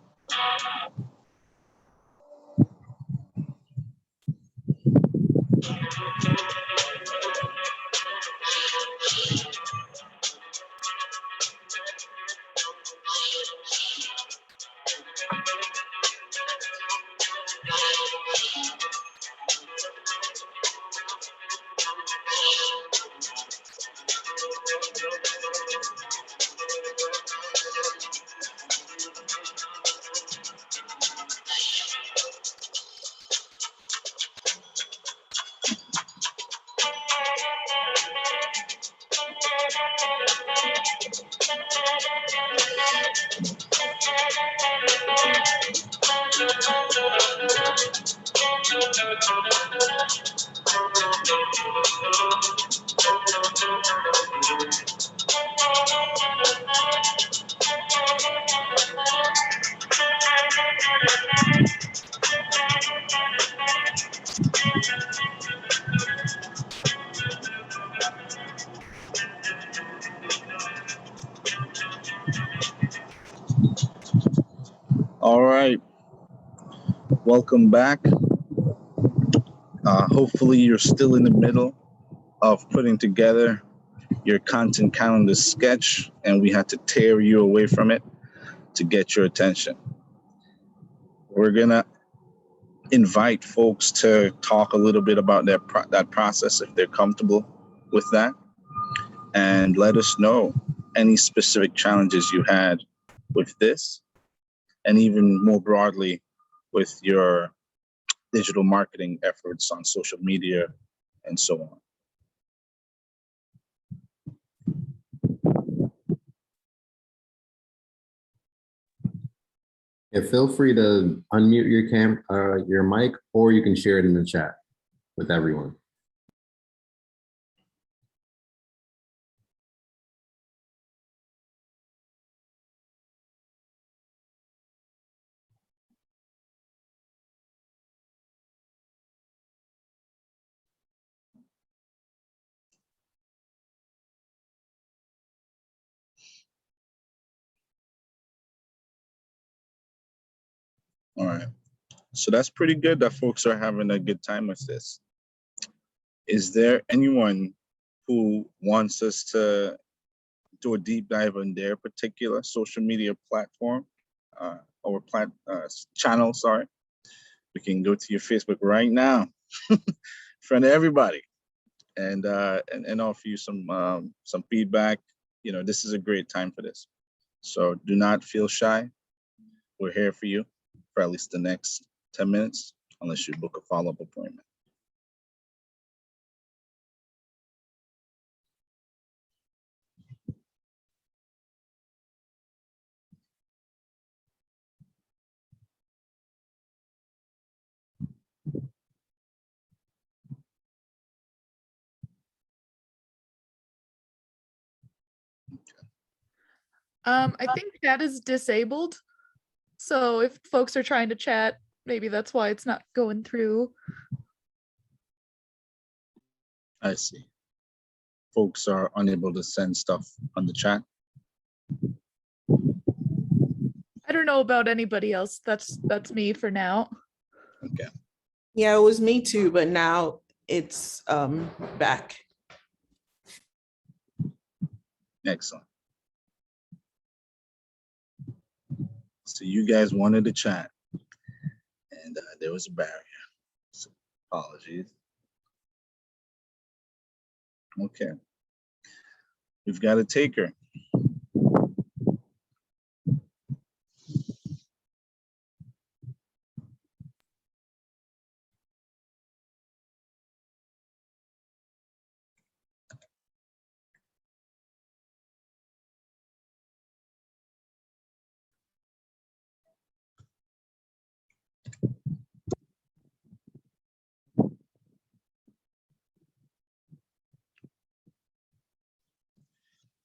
All right. Welcome back. Hopefully you're still in the middle of putting together your content calendar sketch, and we had to tear you away from it to get your attention. We're gonna invite folks to talk a little bit about that process if they're comfortable with that, and let us know any specific challenges you had with this, and even more broadly with your digital marketing efforts on social media and so on. Yeah, feel free to unmute your mic, or you can share it in the chat with everyone. All right. So that's pretty good that folks are having a good time with this. Is there anyone who wants us to do a deep dive on their particular social media platform or channel? Sorry, we can go to your Facebook right now in front of everybody and offer you some feedback. You know, this is a great time for this. So do not feel shy. We're here for you for at least the next 10 minutes, unless you book a follow-up appointment. I think chat is disabled. So if folks are trying to chat, maybe that's why it's not going through. I see. Folks are unable to send stuff on the chat. I don't know about anybody else. That's me for now. Okay. Yeah, it was me too, but now it's back. Excellent. So you guys wanted to chat, and there was a barrier. So apologies. Okay. We've got a taker.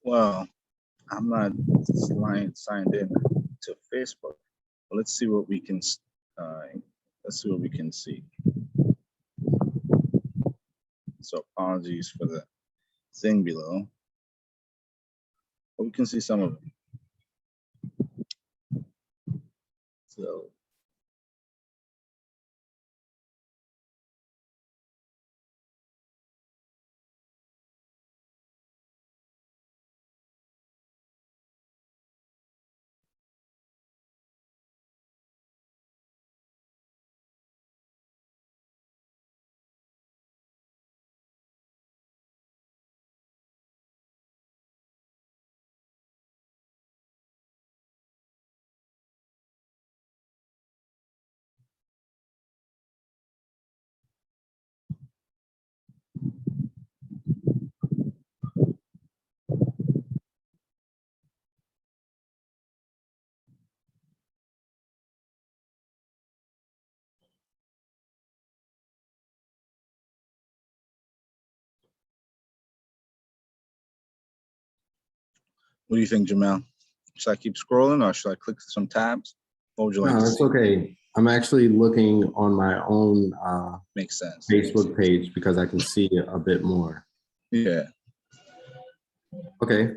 Well, I'm not signed in to Facebook. Let's see what we can. Let's see what we can see. So apologies for the thing below, but we can see some of it. So. What do you think, Jamel? Should I keep scrolling or should I click some tabs? What would you like No, to that's see? okay. I'm actually looking on my own Makes sense. Facebook page because I can see a bit more. Yeah. Okay.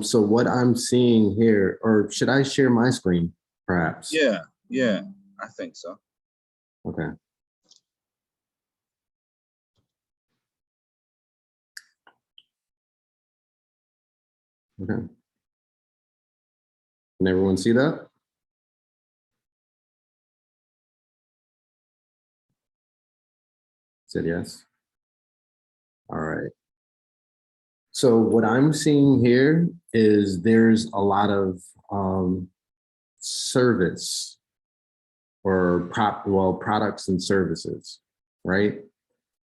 So what I'm seeing here, or should I share my screen? perhaps? Yeah, I think so. Okay. Okay. Can everyone see that? Said yes. All right. So what I'm seeing here is there's a lot of service or products and services, right?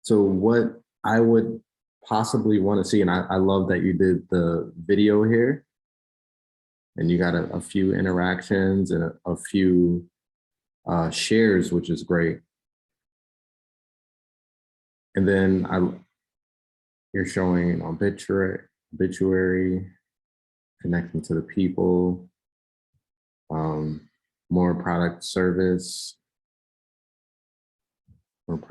So what I would possibly want to see, and I love that you did the video here, and you got a few interactions and a few shares, which is great. And then you're showing an obituary, connecting to the people, more product service. One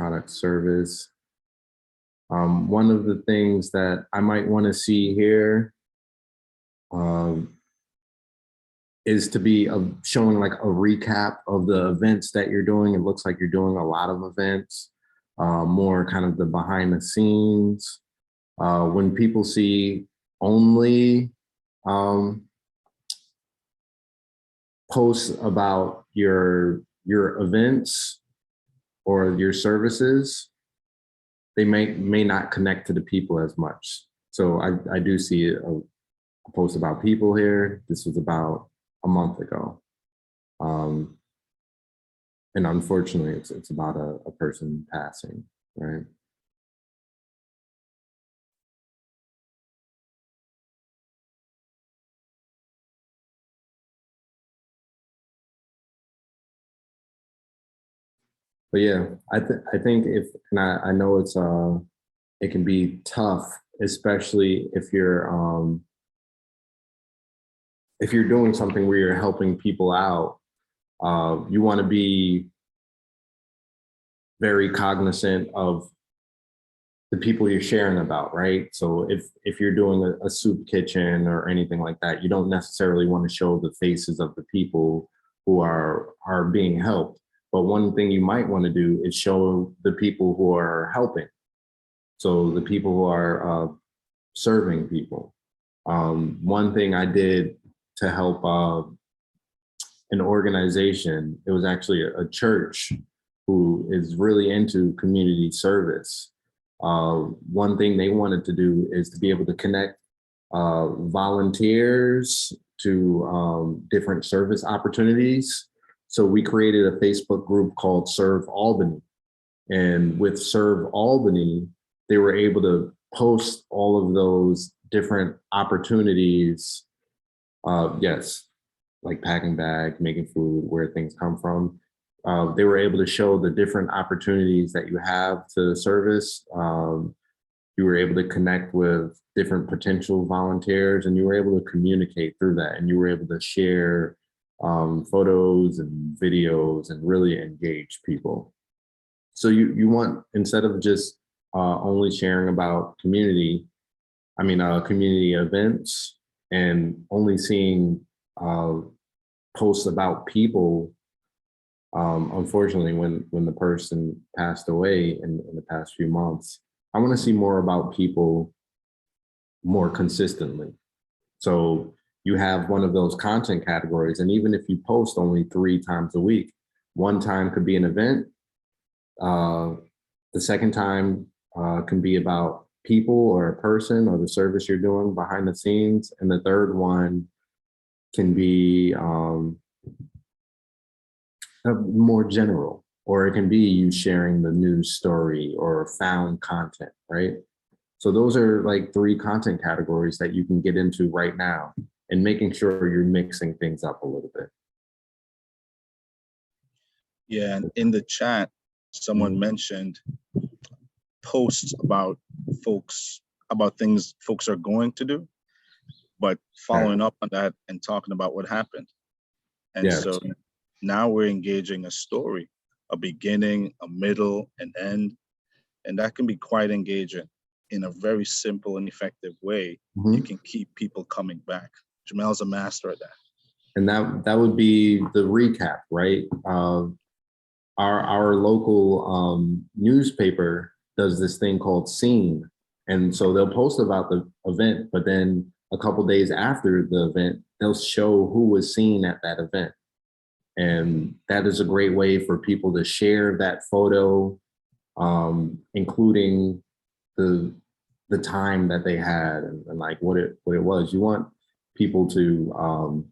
of the things that I might want to see here is to be showing like a recap of the events that you're doing. It looks like you're doing a lot of events, more kind of the behind the scenes. When people see only posts about your events or your services, they may not connect to the people as much. So I do see a post about people here. This was about a month ago. And unfortunately, it's about a person passing, right? But yeah, I think I know it can be tough, especially if you're doing something where you're helping people out. You want to be very cognizant of the people you're sharing about, right? So if you're doing a soup kitchen or anything like that, you don't necessarily want to show the faces of the people who are being helped. But one thing you might want to do is show the people who are helping. So the people who are serving people. One thing I did to help an organization, it was actually a church who is really into community service. One thing they wanted to do is to be able to connect volunteers to different service opportunities. So we created a Facebook group called Serve Albany. And with Serve Albany, they were able to post all of those different opportunities. Yes, like packing bags, making food, where things come from. They were able to show the different opportunities that you have to service. You were able to connect with different potential volunteers, and you were able to communicate through that. And you were able to share photos and videos and really engage people. So you want, instead of just only sharing about community events and only seeing posts about people. Unfortunately, when the person passed away in the past few months, I want to see more about people more consistently. So you have one of those content categories, and even if you post only 3 times a week, one time could be an event. The second time can be about people or a person or the service you're doing behind the scenes. And the third one can be more general, or it can be you sharing the news story or found content, right? So those are like 3 content categories that you can get into right now, and making sure you're mixing things up a little bit. Yeah, and in the chat, someone mentioned posts about things folks are going to do, but following up on that and talking about what happened. And so now we're engaging a story, a beginning, a middle, an end, and that can be quite engaging in a very simple and effective way. You can keep people coming back. Jamel's a master at that. And that would be the recap, right? Our local newspaper does this thing called Scene. And so they'll post about the event, but then a couple days after the event, they'll show who was seen at that event. And that is a great way for people to share that photo, including the time that they had and like what it was. You want people to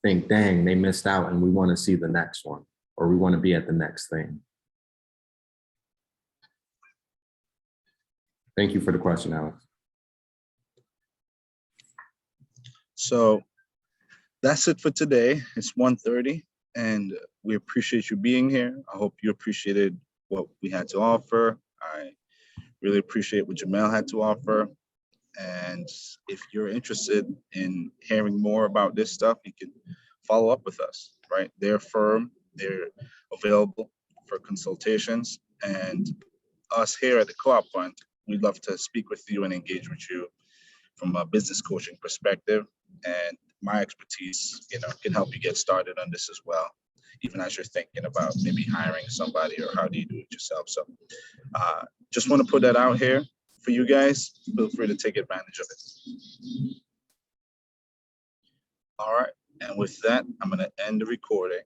think, dang, they missed out and we want to see the next one, or we want to be at the next thing. Thank you for the question, Alex. So that's it for today. It's 1:30 and we appreciate you being here. I hope you appreciated what we had to offer. I really appreciate what Jamel had to offer. And if you're interested in hearing more about this stuff, you can follow up with us, right? Their firm, they're available for consultations. And us here at the Co-op Fund, we'd love to speak with you and engage with you from a business coaching perspective. And my expertise, can help you get started on this as well, even as you're thinking about maybe hiring somebody or how do you do it yourself. So just want to put that out here for you guys. Feel free to take advantage of it. All right. And with that, I'm going to end the recording.